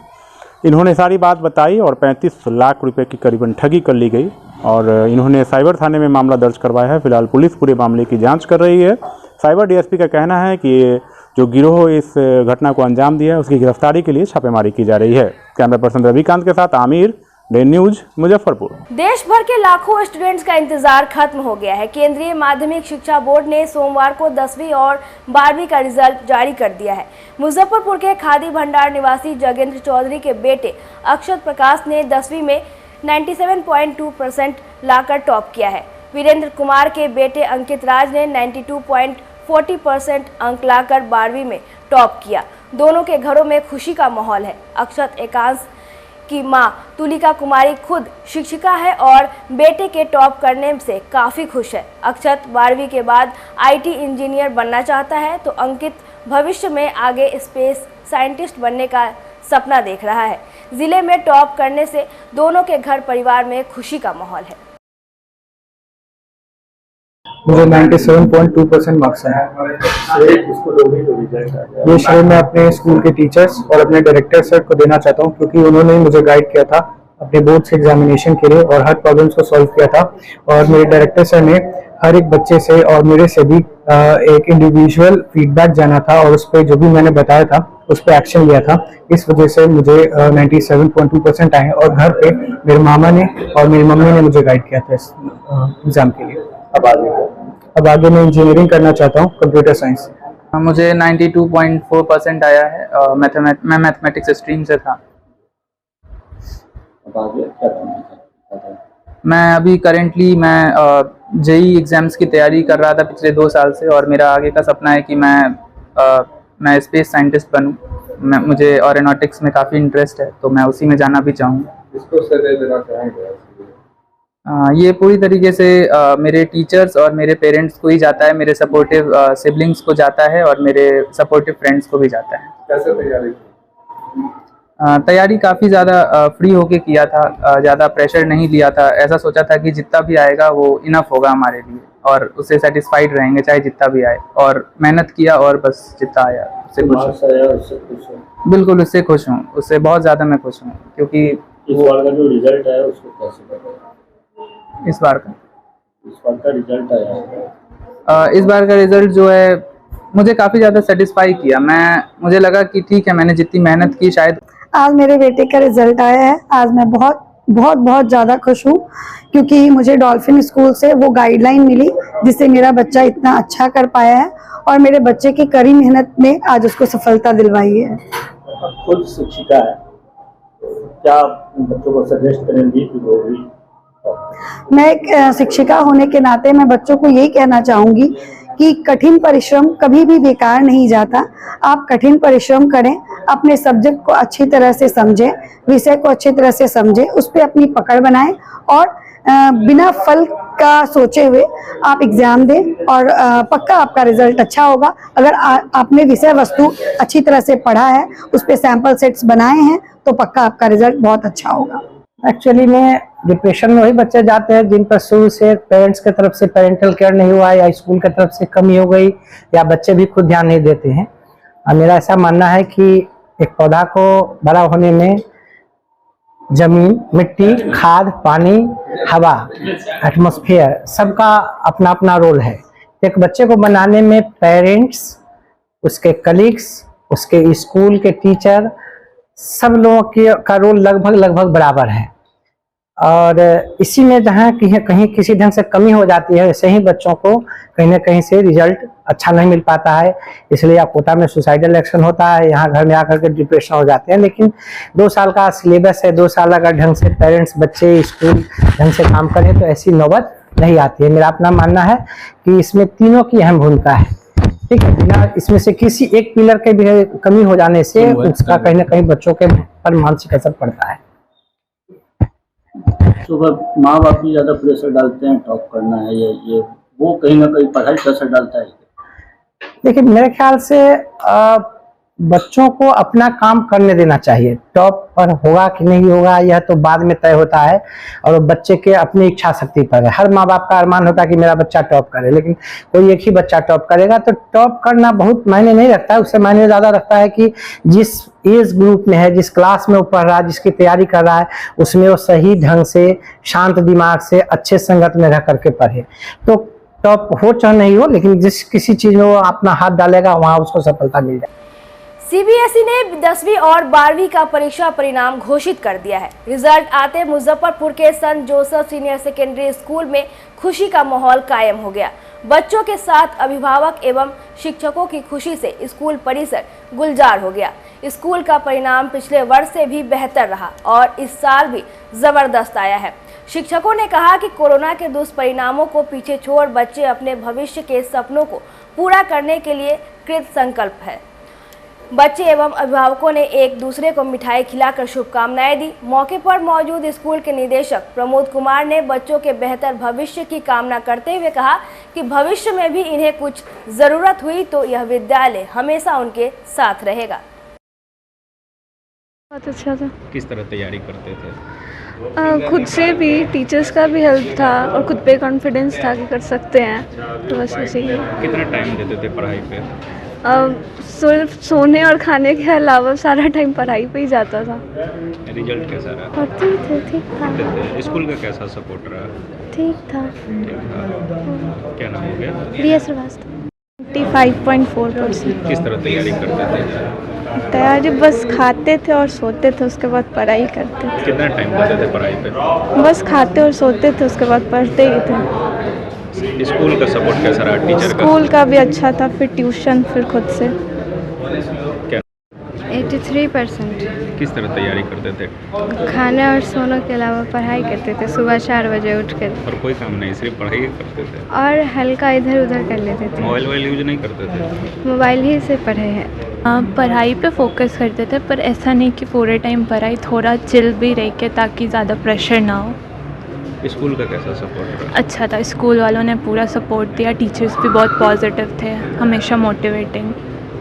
G: इन्होंने सारी बात बताई और 35 लाख रुपए की करीबन ठगी कर ली गई और इन्होंने साइबर थाने में मामला दर्ज करवाया है। फिलहाल पुलिस पूरे मामले की जांच कर रही है। साइबर डीएसपी का कहना है कि ये जो गिरोह इस घटना को अंजाम दिया है उसकी गिरफ्तारी के लिए छापेमारी की जा रही है। कैमरा पर्सन रविकांत के साथ आमिर, डे न्यूज, मुजफ्फरपुर।
B: देश भर के लाखों स्टूडेंट्स का इंतजार खत्म हो गया है। केंद्रीय माध्यमिक शिक्षा बोर्ड ने सोमवार को 10वीं और 12वीं का रिजल्ट जारी कर दिया है। मुजफ्फरपुर के खादी भंडार निवासी जगेंद्र चौधरी के बेटे अक्षत प्रकाश ने 10वीं में 97.2% लाकर टॉप किया है। वीरेंद्र कुमार के बेटे अंकित राज ने 92.40% अंक लाकर 12वीं में टॉप किया। दोनों के घरों में खुशी का माहौल है। अक्षत एकांश की मां तुलिका कुमारी खुद शिक्षिका है और बेटे के टॉप करने से काफ़ी खुश है। अक्षत 12वीं के बाद आईटी इंजीनियर बनना चाहता है तो अंकित भविष्य में आगे स्पेस साइंटिस्ट बनने का सपना देख रहा है। जिले में टॉप करने से दोनों के घर परिवार में खुशी का माहौल है।
I: मुझे 97.2% मार्क्स आए। ये श्रेय मैं अपने स्कूल के टीचर्स और अपने डायरेक्टर सर को देना चाहता हूँ, क्योंकि उन्होंने ही मुझे गाइड किया था अपने बोर्ड्स एग्जामिनेशन के लिए और हर प्रॉब्लम्स को सॉल्व किया था। और मेरे डायरेक्टर सर ने हर एक बच्चे से और मेरे से भी एक इंडिविजुअल फीडबैक जाना था और उस पर जो भी मैंने बताया था उस पर एक्शन लिया था। इस वजह से मुझे 97.2% आए और घर पे मेरे मामा ने और मेरी मम्मी ने मुझे गाइड किया था इस एग्जाम के लिए। अब आगे मैं इंजीनियरिंग करना चाहता हूँ, कंप्यूटर साइंस।
J: मुझे 92.4% आया है। मैं मैथमेटिक्स स्ट्रीम से था। मैं अभी करेंटली जेई एग्जाम्स की तैयारी कर रहा था पिछले 2 साल से और मेरा आगे का सपना है कि मैं स्पेस साइंटिस्ट बनूं। मुझे एरोनॉटिक्स में काफ़ी इंटरेस्ट है तो मैं उसी में जाना भी चाहूँगा।
K: इसको श्रेय देना चाहेंगे?
J: ये पूरी तरीके से मेरे टीचर्स और मेरे पेरेंट्स को ही जाता है, मेरे सपोर्टिव सिबलिंग्स को जाता है और मेरे सपोर्टिव फ्रेंड्स को भी जाता है।
K: कैसे तैयारी?
J: तैयारी काफ़ी ज़्यादा फ्री होके किया था, ज़्यादा प्रेशर नहीं लिया था। ऐसा सोचा था कि जितना भी आएगा वो इनफ होगा हमारे लिए और उससे सेटिस्फाइड रहेंगे चाहे जितना भी आए, और मेहनत किया और बस जितना आया उससे खुश हूँ। बिल्कुल उससे खुश हूँ, उससे बहुत ज़्यादा मैं खुश हूँ, क्योंकि
K: इस बार का जो रिजल्ट आया उसको कैसे बताएं?
J: इस बार का
K: रिजल्ट आया,
J: इस बार का रिजल्ट जो है मुझे काफ़ी ज़्यादा सेटिस्फाई किया। मुझे लगा कि ठीक है, मैंने जितनी मेहनत की शायद।
L: आज मेरे बेटे का रिजल्ट आया है। आज मैं बहुत बहुत बहुत ज़्यादा खुश हूँ, क्योंकि मुझे डॉल्फिन स्कूल से वो गाइडलाइन मिली जिससे मेरा बच्चा इतना अच्छा कर पाया है और मेरे बच्चे की कड़ी मेहनत ने आज उसको सफलता दिलवाई है।
K: खुद शिक्षिका है, क्या बच्चों को सजेस्ट करेंगी कि वो भी?
L: मैं एक शिक्षिका होने के नाते मैं बच्चों को यही कहना चाहूँगी कि कठिन परिश्रम कभी भी बेकार नहीं जाता। आप कठिन परिश्रम करें, अपने सब्जेक्ट को अच्छी तरह से समझें, विषय को अच्छी तरह से समझें, उस पर अपनी पकड़ बनाएं और बिना फल का सोचे हुए आप एग्जाम दें और पक्का आपका रिजल्ट अच्छा होगा। अगर आपने विषय वस्तु अच्छी तरह से पढ़ा है, उस पर सैंपल सेट्स बनाए हैं, तो पक्का आपका रिजल्ट बहुत अच्छा होगा।
I: एक्चुअली में डिप्रेशन में वही बच्चे जाते हैं जिन पर शुरू से पेरेंट्स की तरफ से पेरेंटल केयर नहीं हुआ या स्कूल की तरफ से कमी हो गई या बच्चे भी खुद ध्यान नहीं देते हैं। मेरा ऐसा मानना है कि एक पौधा को बड़ा होने में जमीन, मिट्टी, खाद, पानी, हवा, एटमॉस्फेयर सबका अपना अपना रोल है। एक बच्चे को बनाने में पेरेंट्स, उसके कलीग्स, उसके स्कूल के टीचर, सब लोगों का रोल लगभग बराबर है।
M: और इसी में जहाँ कहीं कहीं किसी ढंग से कमी हो जाती है, ऐसे ही बच्चों को कहीं ना कहीं से रिजल्ट अच्छा नहीं मिल पाता है, इसलिए या कोटा में सुसाइडल एक्शन होता है, यहाँ घर में आकर के डिप्रेशन हो जाते हैं। लेकिन 2 साल का सिलेबस है, 2 साल अगर ढंग से पेरेंट्स बच्चे स्कूल ढंग से काम करें तो ऐसी नौबत नहीं आती है। मेरा अपना मानना है कि इसमें तीनों की अहम भूमिका है, ठीक है। बिना इसमें से किसी एक पिलर के भी कमी हो जाने से उसका कहीं ना कहीं बच्चों के पर मानसिक असर पड़ता है।
K: सुबह माँ बाप भी ज़्यादा प्रेशर डालते हैं, टॉप करना है ये वो कहीं ना कहीं पढ़ाई पर असर डालता है।
M: देखिए मेरे ख्याल से बच्चों को अपना काम करने देना चाहिए। टॉप पर होगा कि नहीं होगा यह तो बाद में तय होता है और बच्चे के अपनी इच्छा शक्ति पर है। हर माँ बाप का अरमान होता है कि मेरा बच्चा टॉप करे, लेकिन कोई एक ही बच्चा टॉप करेगा तो टॉप करना बहुत मायने नहीं रखता है। उससे मायने ज़्यादा रखता है कि जिस एज ग्रुप में है, जिस क्लास में वो पढ़ रहा है, जिसकी तैयारी कर रहा है, उसमें वो सही ढंग से शांत दिमाग से अच्छे संगत में रह करके पढ़े। तो टॉप हो चाहे नहीं हो, लेकिन जिस किसी चीज़ में वो अपना हाथ डालेगा वहाँ उसको सफलता मिल जाए।
B: सीबीएसई ने 10वीं और 12वीं का परीक्षा परिणाम घोषित कर दिया है। रिजल्ट आते मुजफ्फरपुर के संत जोसेफ सीनियर सेकेंडरी स्कूल में खुशी का माहौल कायम हो गया। बच्चों के साथ अभिभावक एवं शिक्षकों की खुशी से स्कूल परिसर गुलजार हो गया। स्कूल का परिणाम पिछले वर्ष से भी बेहतर रहा और इस साल भी जबरदस्त आया है। शिक्षकों ने कहा कि कोरोना के दुष्परिणामों को पीछे छोड़ बच्चे अपने भविष्य के सपनों को पूरा करने के लिए कृत संकल्प है। बच्चे एवं अभिभावकों ने एक दूसरे को मिठाई खिलाकर शुभकामनाएं दी। मौके पर मौजूद स्कूल के निदेशक प्रमोद कुमार ने बच्चों के बेहतर भविष्य की कामना करते हुए कहा कि भविष्य में भी इन्हें कुछ जरूरत हुई तो यह विद्यालय हमेशा उनके साथ रहेगा।
N: बहुत अच्छा था।
O: किस तरह तैयारी करते थे?
N: खुद से भी, टीचर्स का भी हेल्प था और खुद पे कॉन्फिडेंस था कि कर सकते हैं, तो बस उसी के।
O: कितना टाइम देते थे पढ़ाई पे?
N: सिर्फ सोने और खाने के अलावा सारा टाइम पढ़ाई पे ही जाता था।
O: रिजल्ट कैसा रहा?
N: पढ़ते थे, ठीक था।
O: स्कूल का कैसा सपोर्ट रहा?
N: ठीक था।
O: क्या नाम हो गया?
N: BS श्रीवास्तव। 95.4%।
O: किस तरह तैयारी करते थे?
N: तैयारी बस खाते थे और सोते थे, उसके बाद पढ़ाई करते थे।
O: कितना टाइम देते थे पढ़ाई पे?
N: बस खाते और सोते थे, उसके बाद पढ़ते ही थे।
O: स्कूल का सपोर्ट कैसा रहा टीचर का?
N: स्कूल का भी अच्छा था, फिर ट्यूशन, फिर खुद से।
O: क्या?
N: 83%।
O: किस तरह तैयारी करते थे?
N: खाने और सोने के अलावा पढ़ाई करते थे, सुबह 4 बजे उठकर।
O: और कोई काम नहीं, सिर्फ पढ़ाई करते थे?
N: और हल्का इधर उधर कर लेते थे।
O: मोबाइल यूज नहीं करते थे?
N: मोबाइल ही से पढ़े हैं। पढ़ाई पे फोकस करते थे, पर ऐसा नहीं कि पूरे टाइम पढ़ाई, थोड़ा चिल भी रह के ताकि ज़्यादा प्रेशर ना हो।
O: स्कूल का कैसा सपोर्ट रहा?
N: अच्छा था, स्कूल वालों ने पूरा सपोर्ट दिया, टीचर्स भी बहुत पॉजिटिव थे, हमेशा मोटिवेटिंग।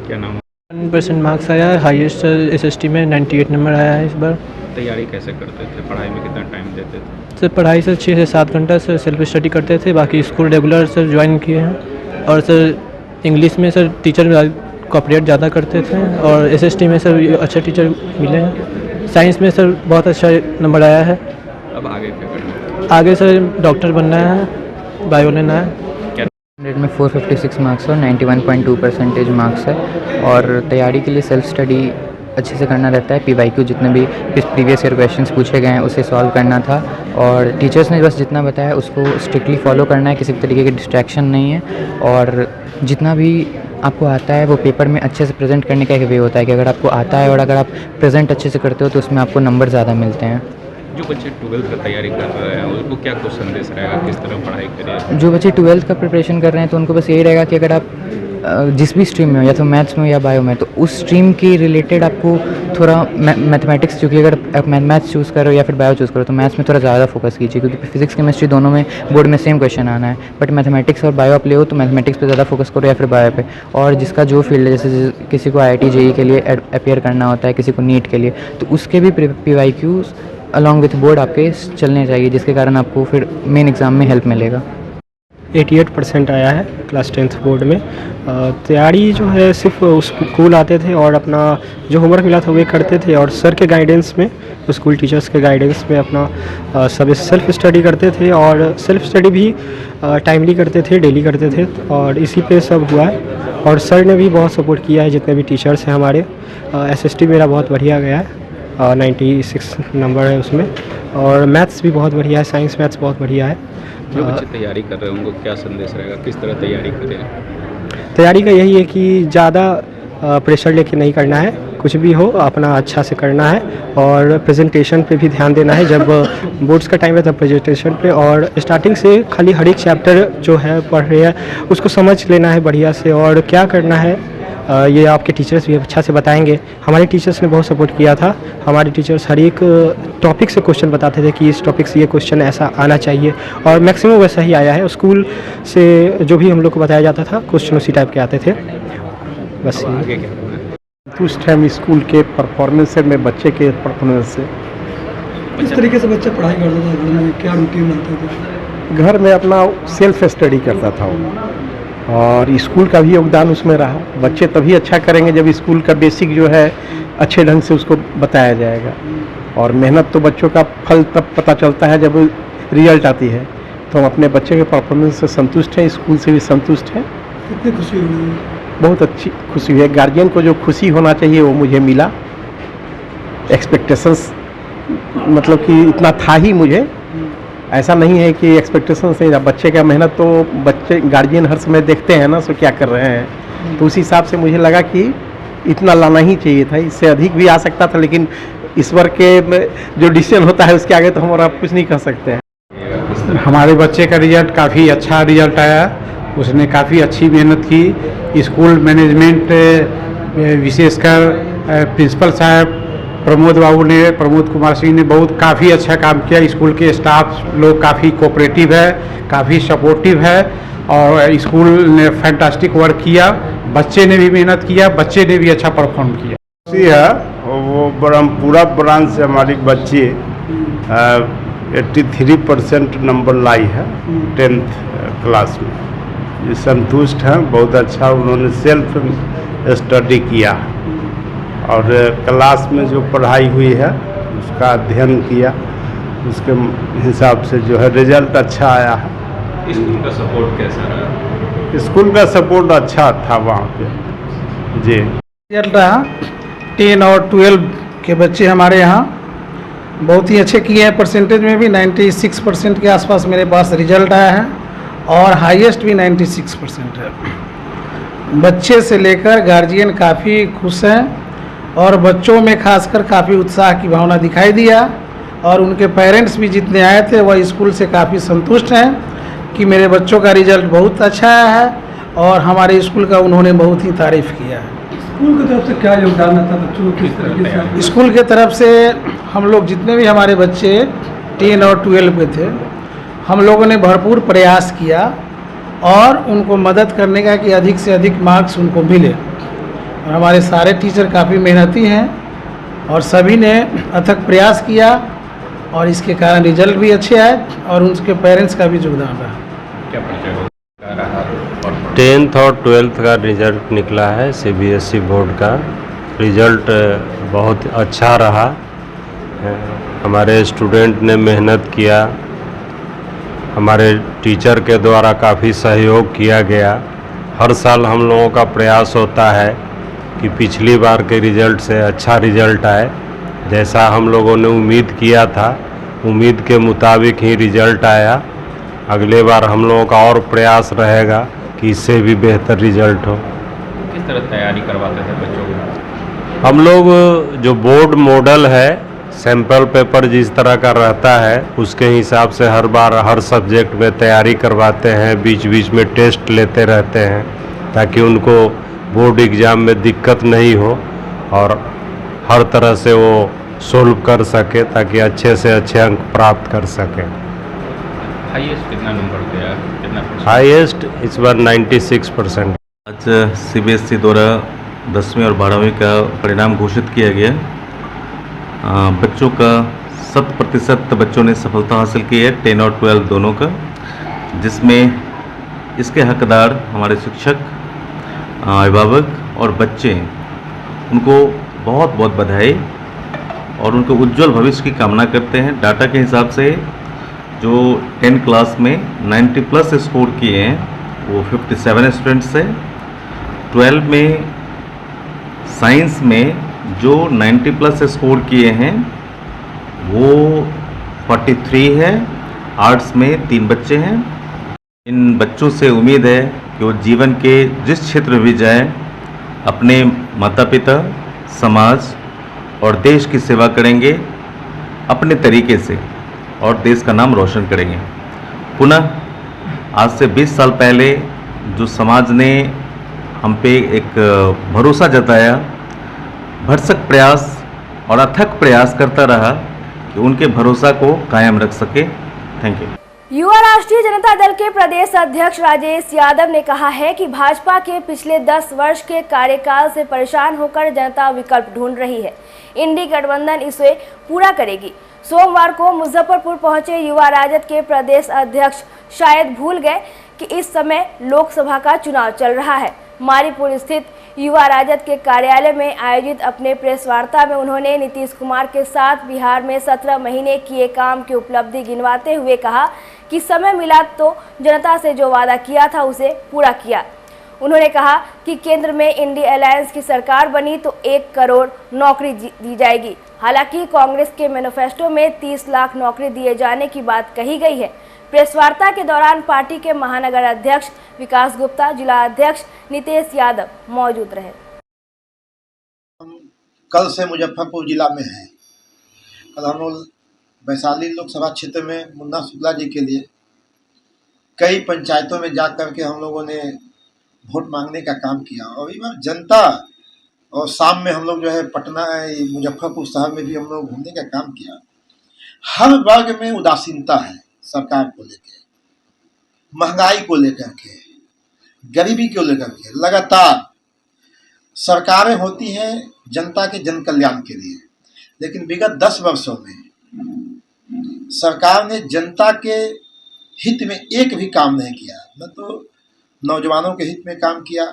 O: क्या नाम?
P: 100% मार्क्स आया है, हाईएस्ट SST में 98 नंबर आया है इस बार।
O: तैयारी कैसे करते थे? पढ़ाई में कितना टाइम देते थे?
P: सर पढ़ाई से 6 से 7 घंटा सर सेल्फ स्टडी करते थे, बाकी स्कूल रेगुलर सर ज्वाइन किए हैं। और सर इंग्लिश में सर टीचर कोऑपरेट ज़्यादा करते थे और SST में सर अच्छे टीचर मिले हैं। साइंस में सर बहुत अच्छा नंबर आया है।
O: अब आगे क्या करना है?
P: आगे सर डॉक्टर बनना है, बायो लेना है।
Q: 100 में 456 मार्क्स और 91.2% मार्क्स है। और तैयारी के लिए सेल्फ स्टडी अच्छे से करना रहता है। PYQ जितने भी प्रीवियस ईयर क्वेश्चंस पूछे गए हैं उसे सॉल्व करना था और टीचर्स ने बस जितना बताया उसको स्ट्रिक्टली फॉलो करना है, किसी भी तरीके की डिस्ट्रैक्शन नहीं है। और जितना भी आपको आता है वो पेपर में अच्छे से प्रेजेंट करने का एक वे होता है कि अगर आपको आता है और अगर आप प्रेजेंट अच्छे से करते हो तो उसमें आपको नंबर ज़्यादा मिलते हैं।
O: जो बच्चे 12th का तैयारी कर रहे हैं उनको क्या कुछ संदेश रहेगा, किस तरह पढ़ाई करें?
Q: जो बच्चे 12th का प्रिपरेशन कर रहे हैं तो उनको बस यही रहेगा कि अगर आप जिस भी स्ट्रीम में हो, या तो मैथ्स में या बायो में, तो उस स्ट्रीम के रिलेटेड आपको थोड़ा मैथमेटिक्स, क्योंकि अगर आप मैथ्स चूज़ करो या फिर बायो चूज़ करो तो मैथ्स में थोड़ा ज़्यादा फोकस कीजिए, क्योंकि फिजिक्स केमिस्ट्री दोनों में बोर्ड में सेम क्वेश्चन आना है। बट मैथमेटिक्स और बायो आप ले हो तो मैथमेटिक्स पे ज़्यादा फोकस करो या फिर बायो पे। और जिसका जो फील्ड है, जैसे किसी को IIT JEE के लिए अपेयर करना होता है, किसी को नीट के लिए, तो उसके भी PYQs अलॉन्ग विथ बोर्ड आपके चलने चाहिए, जिसके कारण आपको फिर मेन एग्ज़ाम में हेल्प मिलेगा।
P: 88% आया है क्लास 10th बोर्ड में। तैयारी जो है सिर्फ स्कूल आते थे और अपना जो होमवर्क मिला था वो करते थे और सर के गाइडेंस में, स्कूल टीचर्स के गाइडेंस में अपना सब सेल्फ स्टडी करते थे और सेल्फ स्टडी भी टाइमली करते थे, डेली करते थे और इसी पे सब हुआ है। और सर ने भी बहुत सपोर्ट किया है, जितने भी टीचर्स हैं हमारे। SST मेरा बहुत बढ़िया गया है 96 नंबर है उसमें। और मैथ्स भी बहुत बढ़िया है, साइंस मैथ्स बहुत बढ़िया है।
O: जो बच्चे तैयारी कर रहे हैं उनको क्या संदेश रहेगा, किस तरह तैयारी करें?
P: तैयारी का यही है कि ज़्यादा प्रेशर लेके नहीं करना है, कुछ भी हो अपना अच्छा से करना है और प्रेजेंटेशन पे भी ध्यान देना है। जब बोर्ड्स का टाइम है तब प्रेजेंटेशन पे, और स्टार्टिंग से खाली हर एक चैप्टर जो है पढ़ रहे हैं उसको समझ लेना है बढ़िया से, और क्या करना है ये आपके टीचर्स भी अच्छा से बताएंगे। हमारे टीचर्स ने बहुत सपोर्ट किया था। हमारे टीचर्स हर एक टॉपिक से क्वेश्चन बताते थे कि इस टॉपिक से ये क्वेश्चन ऐसा आना चाहिए, और मैक्सिमम वैसा ही आया है। स्कूल से जो भी हम लोग को बताया जाता था क्वेश्चन उसी टाइप के आते थे। बस
R: संतुष्ट है हम स्कूल के परफॉर्मेंस से, में बच्चे के परफॉर्मेंस से।
S: किस तरीके से बच्चा पढ़ाई करता था घर में, क्या रूटीन बनता था?
R: घर में अपना सेल्फ स्टडी करता था वो, और स्कूल का भी योगदान उसमें रहा। बच्चे तभी अच्छा करेंगे जब स्कूल का बेसिक जो है अच्छे ढंग से उसको बताया जाएगा, और मेहनत तो बच्चों का फल तब पता चलता है जब रिजल्ट आती है। तो हम अपने बच्चे के परफॉर्मेंस से संतुष्ट हैं, स्कूल से भी संतुष्ट हैं।
S: कितनी खुशी हुई?
R: बहुत अच्छी खुशी हुई है। गार्जियन को जो खुशी होना चाहिए वो मुझे मिला। एक्सपेक्टेशंस मतलब कि इतना था ही मुझे, ऐसा नहीं है कि एक्सपेक्टेशन से। बच्चे का मेहनत तो बच्चे गार्जियन हर समय देखते हैं ना, सो क्या कर रहे हैं, तो उस हिसाब से मुझे लगा कि इतना लाना ही चाहिए था। इससे अधिक भी आ सकता था, लेकिन ईश्वर के जो डिसीजन होता है उसके आगे तो हम और आप कुछ नहीं कर सकते हैं।
T: हमारे बच्चे का रिजल्ट काफ़ी अच्छा रिजल्ट आया, उसने काफ़ी अच्छी मेहनत की। स्कूल मैनेजमेंट विशेषकर प्रिंसिपल साहब प्रमोद कुमार सिंह ने काफ़ी अच्छा काम किया। स्कूल के स्टाफ लोग काफ़ी कोऑपरेटिव है, काफ़ी सपोर्टिव है, और स्कूल ने फैंटास्टिक वर्क किया। बच्चे ने भी मेहनत किया, बच्चे ने भी अच्छा परफॉर्म किया।
U: है वो ब्रह्मपुरा ब्रांच से हमारी बच्ची 83% नंबर लाई है 10th क्लास में। ये संतुष्ट हैं, बहुत अच्छा उन्होंने सेल्फ स्टडी किया, और क्लास में जो पढ़ाई हुई है उसका अध्ययन किया, उसके हिसाब से जो है रिजल्ट अच्छा आया है।
O: स्कूल का सपोर्ट कैसा रहा?
U: स्कूल का सपोर्ट अच्छा था वहाँ पे जी।
M: रिजल्ट रहा 10 और 12 के बच्चे हमारे यहाँ बहुत ही अच्छे किए हैं। परसेंटेज में भी 96% के आसपास मेरे पास रिजल्ट आया है, और हाईएस्ट भी 96% है। बच्चे से लेकर गार्जियन काफ़ी खुश हैं, और बच्चों में खासकर काफ़ी उत्साह की भावना दिखाई दिया, और उनके पेरेंट्स भी जितने आए थे वह स्कूल से काफ़ी संतुष्ट हैं कि मेरे बच्चों का रिजल्ट बहुत अच्छा आया है, और हमारे स्कूल का उन्होंने बहुत ही तारीफ़ किया है।
S: स्कूल की तरफ से क्या योगदान था बच्चों को, किस तरीके से?
M: स्कूल के तरफ से हम लोग जितने भी हमारे बच्चे 10 और 12 पे थे, हम लोगों ने भरपूर प्रयास किया और उनको मदद करने का कि अधिक से अधिक मार्क्स उनको मिले। और हमारे सारे टीचर काफ़ी मेहनती हैं, और सभी ने अथक प्रयास किया, और इसके कारण रिजल्ट भी अच्छे आए, और उनके पेरेंट्स का भी योगदान रहा।
O: क्या परिचय रहा?
V: 10th और 12th का रिजल्ट निकला है CBSE बोर्ड का। रिजल्ट बहुत अच्छा रहा। हमारे स्टूडेंट ने मेहनत किया, हमारे टीचर के द्वारा काफ़ी सहयोग किया गया। हर साल हम लोगों का प्रयास होता है कि पिछली बार के रिजल्ट से अच्छा रिजल्ट आए। जैसा हम लोगों ने उम्मीद किया था, उम्मीद के मुताबिक ही रिजल्ट आया। अगले बार हम लोगों का और प्रयास रहेगा कि इससे भी बेहतर रिजल्ट हो।
O: किस तरह तैयारी करवाते थे बच्चों को?
V: हम लोग जो बोर्ड मॉडल है, सैंपल पेपर जिस तरह का रहता है उसके हिसाब से हर बार हर सब्जेक्ट में तैयारी करवाते हैं। बीच बीच में टेस्ट लेते रहते हैं ताकि उनको बोर्ड एग्ज़ाम में दिक्कत नहीं हो, और हर तरह से वो सोल्व कर सके ताकि अच्छे से अच्छे अंक प्राप्त कर सकें।
O: हाईएस्ट कितना नंबर गया? कितना?
V: हाईएस्ट इस बार 96%।
W: आज CBSE द्वारा 10वीं और 12वीं का परिणाम घोषित किया गया। बच्चों का 100% बच्चों ने सफलता हासिल की है 10 और 12 दोनों का, जिसमें इसके हकदार हमारे शिक्षक, अभिभावक और बच्चे। उनको बहुत बहुत बधाई और उनके उज्जवल भविष्य की कामना करते हैं। डाटा के हिसाब से जो 10 क्लास में 90+ स्कोर किए हैं वो 57 स्टूडेंट्स हैं। 12 में साइंस में जो 90 प्लस स्कोर किए हैं वो 43 है। आर्ट्स में 3 बच्चे हैं। इन बच्चों से उम्मीद है कि वो जीवन के जिस क्षेत्र में भी जाए अपने माता पिता, समाज और देश की सेवा करेंगे अपने तरीके से और देश का नाम रोशन करेंगे। पुनः आज से 20 साल पहले जो समाज ने हम पे एक भरोसा जताया, भरसक प्रयास और अथक प्रयास करता रहा कि उनके भरोसा को कायम रख सके। Thank you.
B: युवा राष्ट्रीय जनता दल के प्रदेश अध्यक्ष राजेश यादव ने कहा है कि भाजपा के पिछले 10 वर्ष के कार्यकाल से परेशान होकर जनता विकल्प ढूंढ रही है। इंडी गठबंधन इसे पूरा करेगी। सोमवार को मुजफ्फरपुर पहुंचे युवा राजद के प्रदेश अध्यक्ष शायद भूल गए कि इस समय लोकसभा का चुनाव चल रहा है। मारीपुर स्थित युवा राजद के कार्यालय में आयोजित अपने प्रेस वार्ता में उन्होंने नीतीश कुमार के साथ बिहार में 17 महीने किए काम की उपलब्धि गिनवाते हुए कहा कि समय मिला तो जनता से जो वादा किया था उसे पूरा किया। उन्होंने कहा कि केंद्र में इंडी अलायंस की सरकार बनी तो 1 करोड़ नौकरी दी जाएगी। हालांकि कांग्रेस के मैनिफेस्टो में 30 लाख नौकरी दिए जाने की बात कही गई है। प्रेस वार्ता के दौरान पार्टी के महानगर अध्यक्ष विकास गुप्ता, जिला अध्यक्ष नितेश यादव मौजूद रहे।
A: कल से मुजफ्फरपुर जिला में है। कल हम लोग वैशाली लोकसभा क्षेत्र में मुन्ना शुक्ला जी के लिए कई पंचायतों में जा कर के हम लोगों ने वोट मांगने का काम किया और इस बार जनता, और शाम में हम लोग जो है पटना मुजफ्फरपुर शहर में भी हम लोग घूमने का काम किया। हर वर्ग में उदासीनता है सरकार को लेकर, महंगाई को लेकर के, गरीबी को लेकर के। लगातार सरकारें होती हैं जनता के जन कल्याण के लिए, लेकिन विगत 10 वर्षों में सरकार ने जनता के हित में एक भी काम नहीं किया। न तो नौजवानों के हित में काम किया,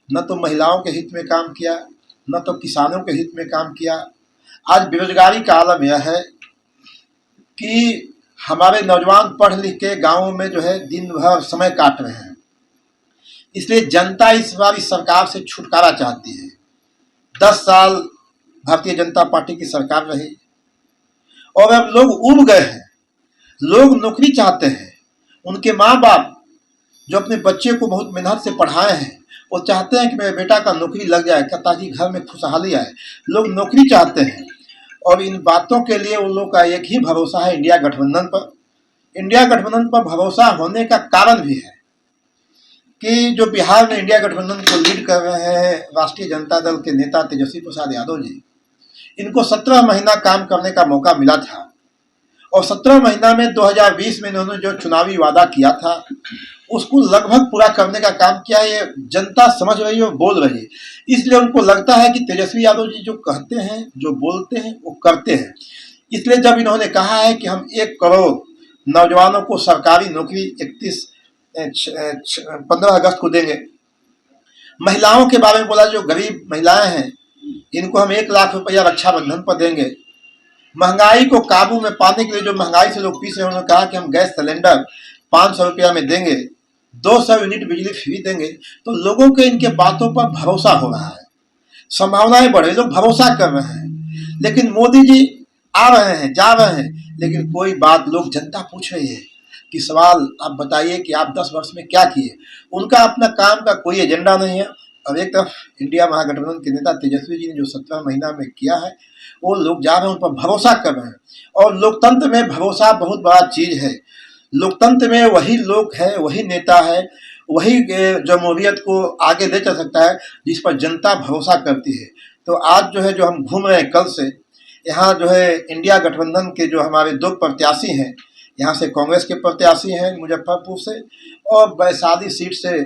A: न तो महिलाओं के हित में काम किया, न तो किसानों के हित में काम किया। आज बेरोजगारी का आलम यह है कि हमारे नौजवान पढ़ लिख के गाँवों में जो है दिन भर समय काट रहे हैं। इसलिए जनता इस बार इस सरकार से छुटकारा चाहती है। 10 साल भारतीय जनता पार्टी की सरकार रही और अब लोग उब गए हैं। लोग नौकरी चाहते हैं। उनके माँ बाप जो अपने बच्चे को बहुत मेहनत से पढ़ाए हैं, वो चाहते हैं कि मेरे बेटा का नौकरी लग जाए ताकि घर में खुशहाली आए। लोग नौकरी चाहते हैं और इन बातों के लिए उन लोगों का एक ही भरोसा है, इंडिया गठबंधन पर। इंडिया गठबंधन पर भरोसा होने का कारण भी है कि जो बिहार में इंडिया गठबंधन को लीड कर रहे हैं राष्ट्रीय जनता दल के नेता तेजस्वी प्रसाद यादव जी, इनको 17 महीना काम करने का मौका मिला था और 17 महीना में 2020 में इन्होंने जो चुनावी वादा किया था उसको लगभग पूरा करने का काम किया है। ये जनता समझ रही है और बोल रही है। इसलिए उनको लगता है कि तेजस्वी यादव जी जो कहते हैं, जो बोलते हैं, वो करते हैं। इसलिए जब इन्होंने कहा है कि हम 1 करोड़ नौजवानों को सरकारी नौकरी 15 अगस्त को देंगे, महिलाओं के बारे में बोला, जो गरीब महिलाएं हैं इनको हम 1 लाख रुपया रक्षाबंधन पर देंगे। महंगाई को काबू में पाने के लिए जो महंगाई से लोग पीस रहे हैं, उन्होंने कहा कि हम गैस सिलेंडर 500 रुपया में देंगे, 200 यूनिट बिजली फ्री देंगे। तो लोगों के इनके बातों पर भरोसा हो रहा है, संभावनाएं बढ़ रही, लोग भरोसा कर रहे हैं। लेकिन मोदी जी आ रहे हैं, जा रहे हैं, लेकिन कोई बात लोग जनता पूछ रही है कि सवाल आप बताइए कि आप 10 वर्ष में क्या किए। उनका अपना काम का कोई एजेंडा नहीं है। और एक तरफ इंडिया महागठबंधन के नेता तेजस्वी जी ने जो 17 महीना में किया है, वो लोग जा रहे हैं, उन पर भरोसा कर रहे हैं। और लोकतंत्र में भरोसा बहुत बड़ा चीज है। लोकतंत्र में वही लोग है, वही नेता है, वही जमहूरियत को आगे ले चल सकता है जिस पर जनता भरोसा करती है। तो आज जो है, जो हम घूम रहे हैं कल से, यहाँ जो है इंडिया गठबंधन के जो हमारे 2 प्रत्याशी हैं, यहाँ से कांग्रेस के प्रत्याशी हैं मुजफ्फरपुर से, और वैशाली सीट से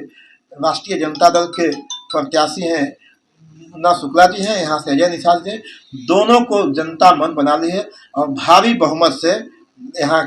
A: राष्ट्रीय जनता दल के प्रत्याशी हैं मुन्ना शुक्ला जी हैं, यहाँ से अजय निषाद जी। दोनों को जनता मन बना ली है और भारी बहुमत से यहाँ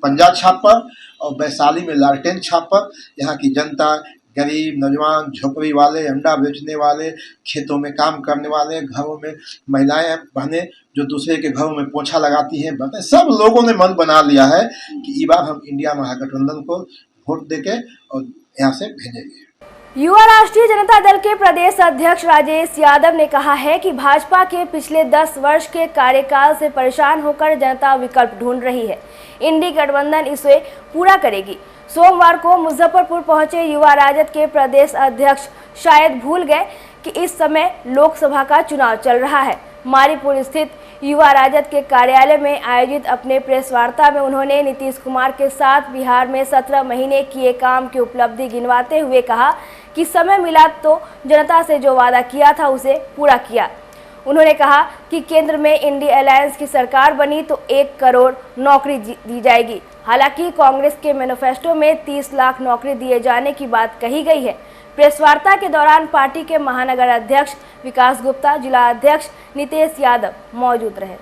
A: पंजा छाप पर और वैशाली में लालटेन छाप पर यहाँ की जनता, गरीब, नौजवान, झोपड़ी वाले, अंडा बेचने वाले, खेतों में काम करने वाले, घरों में महिलाएं बहनें जो दूसरे के घरों में पोछा लगाती हैं, बहनें, सब लोगों ने मन बना लिया है कि इस बार हम इंडिया महागठबंधन को वोट देके और यहाँ से भेजेंगे।
B: युवा राष्ट्रीय जनता दल के प्रदेश अध्यक्ष राजेश यादव ने कहा है कि भाजपा के पिछले 10 वर्ष के कार्यकाल से परेशान होकर जनता विकल्प ढूंढ रही है। इंडी गठबंधन इसे पूरा करेगी। सोमवार को मुजफ्फरपुर पहुंचे युवा राजद के प्रदेश अध्यक्ष शायद भूल गए कि इस समय लोकसभा का चुनाव चल रहा है। मारीपुर स्थित युवा राजद के कार्यालय में आयोजित अपने प्रेस वार्ता में उन्होंने नीतीश कुमार के साथ बिहार में 17 महीने किए काम की उपलब्धि गिनवाते हुए कहा कि समय मिला तो जनता से जो वादा किया था उसे पूरा किया। उन्होंने कहा कि केंद्र में इंडी अलायंस की सरकार बनी तो 1 करोड़ नौकरी दी जाएगी। हालांकि कांग्रेस के मैनिफेस्टो में 30 लाख नौकरी दिए जाने की बात कही गई है। प्रेस वार्ता के दौरान पार्टी के महानगर अध्यक्ष विकास गुप्ता, जिला अध्यक्ष नितेश यादव मौजूद रहे।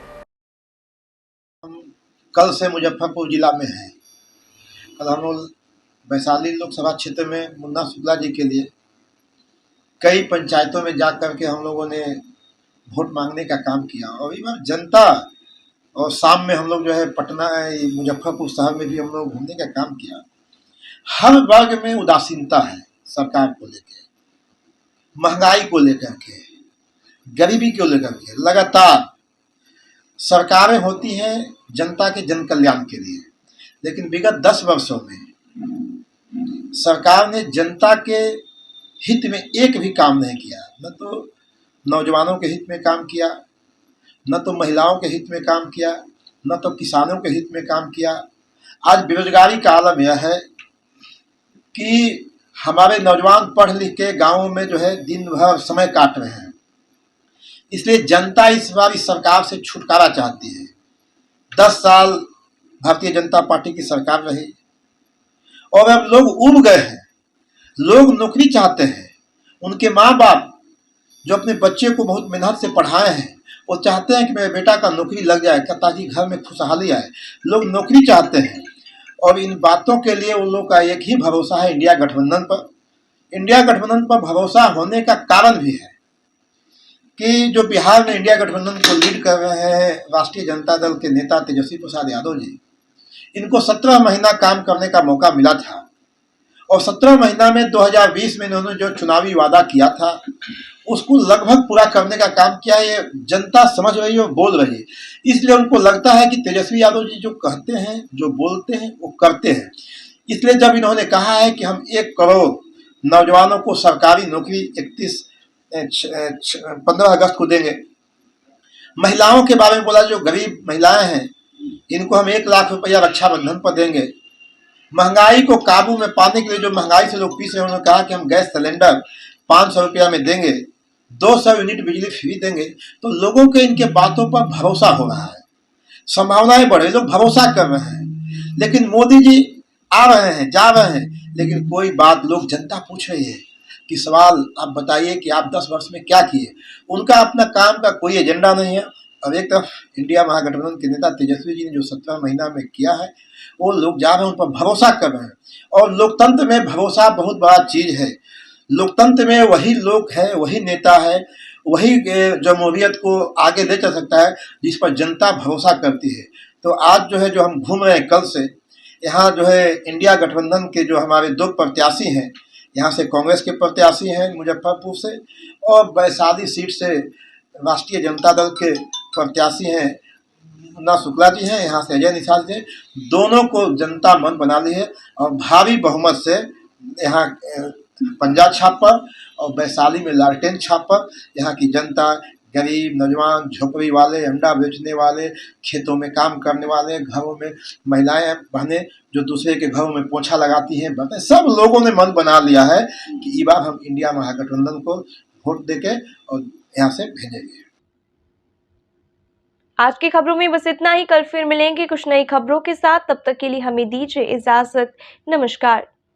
A: कल से मुजफ्फरपुर जिला में हैं। कल हम लोग वैशाली लोकसभा क्षेत्र में मुन्ना शुक्ला जी के लिए कई पंचायतों में जा कर के हम लोगों ने वोट मांगने का काम किया और इस बार जनता, और शाम में हम लोग जो है पटना मुजफ्फरपुर शहर में भी हम लोग घूमने का काम किया। हर वर्ग में उदासीनता है सरकार को लेकर, महंगाई को लेकर के, गरीबी को लेकर के। लगातार सरकारें होती हैं जनता के जन कल्याण के लिए, लेकिन विगत 10 वर्षों में सरकार ने जनता के हित में एक भी काम नहीं किया। न तो नौजवानों के हित में काम किया, न तो महिलाओं के हित में काम किया, न तो किसानों के हित में काम किया। आज बेरोजगारी का आलम यह है कि हमारे नौजवान पढ़ लिख के गाँवों में जो है दिन भर समय काट रहे हैं। इसलिए जनता इस बार इस सरकार से छुटकारा चाहती है। 10 साल भारतीय जनता पार्टी की सरकार रही और अब लोग उब गए हैं। लोग नौकरी चाहते हैं। उनके माँ बाप जो अपने बच्चे को बहुत मेहनत से पढ़ाए हैं, वो चाहते हैं कि मेरे बेटा का नौकरी लग जाए ताकि घर में खुशहाली आए। लोग नौकरी चाहते हैं और इन बातों के लिए उन लोगों का एक ही भरोसा है, इंडिया गठबंधन पर। इंडिया गठबंधन पर भरोसा होने का कारण भी है कि जो बिहार में इंडिया गठबंधन को लीड कर रहे हैं राष्ट्रीय जनता दल के नेता तेजस्वी प्रसाद यादव जी, इनको 17 महीना काम करने का मौका मिला था और 17 महीना में 2020 में इन्होंने जो चुनावी वादा किया था उसको लगभग पूरा करने का काम किया है। ये जनता समझ रही है और बोल रही है। इसलिए उनको लगता है कि तेजस्वी यादव जी जो कहते हैं, जो बोलते हैं, वो करते हैं। इसलिए जब इन्होंने कहा है कि हम 1 करोड़ नौजवानों को सरकारी नौकरी 15 अगस्त को देंगे, महिलाओं के बारे में बोला, जो गरीब महिलाएं हैं इनको हम 1 लाख रुपया रक्षाबंधन पर देंगे। महंगाई को काबू में पाने के लिए जो महंगाई से लोग पीस रहे हैं, उन्होंने कहा कि हम गैस सिलेंडर 500 रुपया में देंगे, 200 यूनिट बिजली फ्री देंगे। तो लोगों के इनके बातों पर भरोसा हो रहा है, संभावनाएं बढ़ रही, लोग भरोसा कर रहे हैं। लेकिन मोदी जी आ रहे हैं, जा रहे हैं, लेकिन कोई बात लोग जनता पूछ रही है कि सवाल आप बताइए कि आप 10 वर्ष में क्या किए। उनका अपना काम का कोई एजेंडा नहीं है। और एक तरफ इंडिया महागठबंधन के नेता तेजस्वी जी ने जो 17 महीना में किया है, वो लोग जा रहे हैं, उन पर भरोसा कर रहे हैं। और लोकतंत्र में भरोसा बहुत बड़ा चीज है। लोकतंत्र में वही लोग है, वही नेता है, वही जमहूरियत को आगे ले चल सकता है जिस पर जनता भरोसा करती है। तो आज जो है, जो हम घूम रहे हैं कल से, यहाँ जो है इंडिया गठबंधन के जो हमारे 2 प्रत्याशी हैं, यहाँ से कांग्रेस के प्रत्याशी हैं मुजफ्फरपुर से, और वैशाली सीट से राष्ट्रीय जनता दल के प्रत्याशी हैं मुन्ना शुक्ला जी हैं, यहाँ से अजय निषाद जी। दोनों को जनता मन बना ली है और भारी बहुमत से यहाँ पंजा छाप पर और वैशाली में लालटेन छाप पर यहाँ की जनता, गरीब, नौजवान, झोपड़ी वाले, अंडा बेचने वाले, खेतों में काम करने वाले, घरों में महिलाएं बहनें जो दूसरे के घरों में पोछा लगाती हैं, बहनें, सब लोगों ने मन बना लिया है कि इस बार हम इंडिया महागठबंधन को वोट देके और यहाँ से भेजेंगे।
C: आज की खबरों में बस इतना ही। कल फिर मिलेंगे कुछ नई खबरों के साथ। तब तक के लिए हमें दीजिए इजाजत। नमस्कार।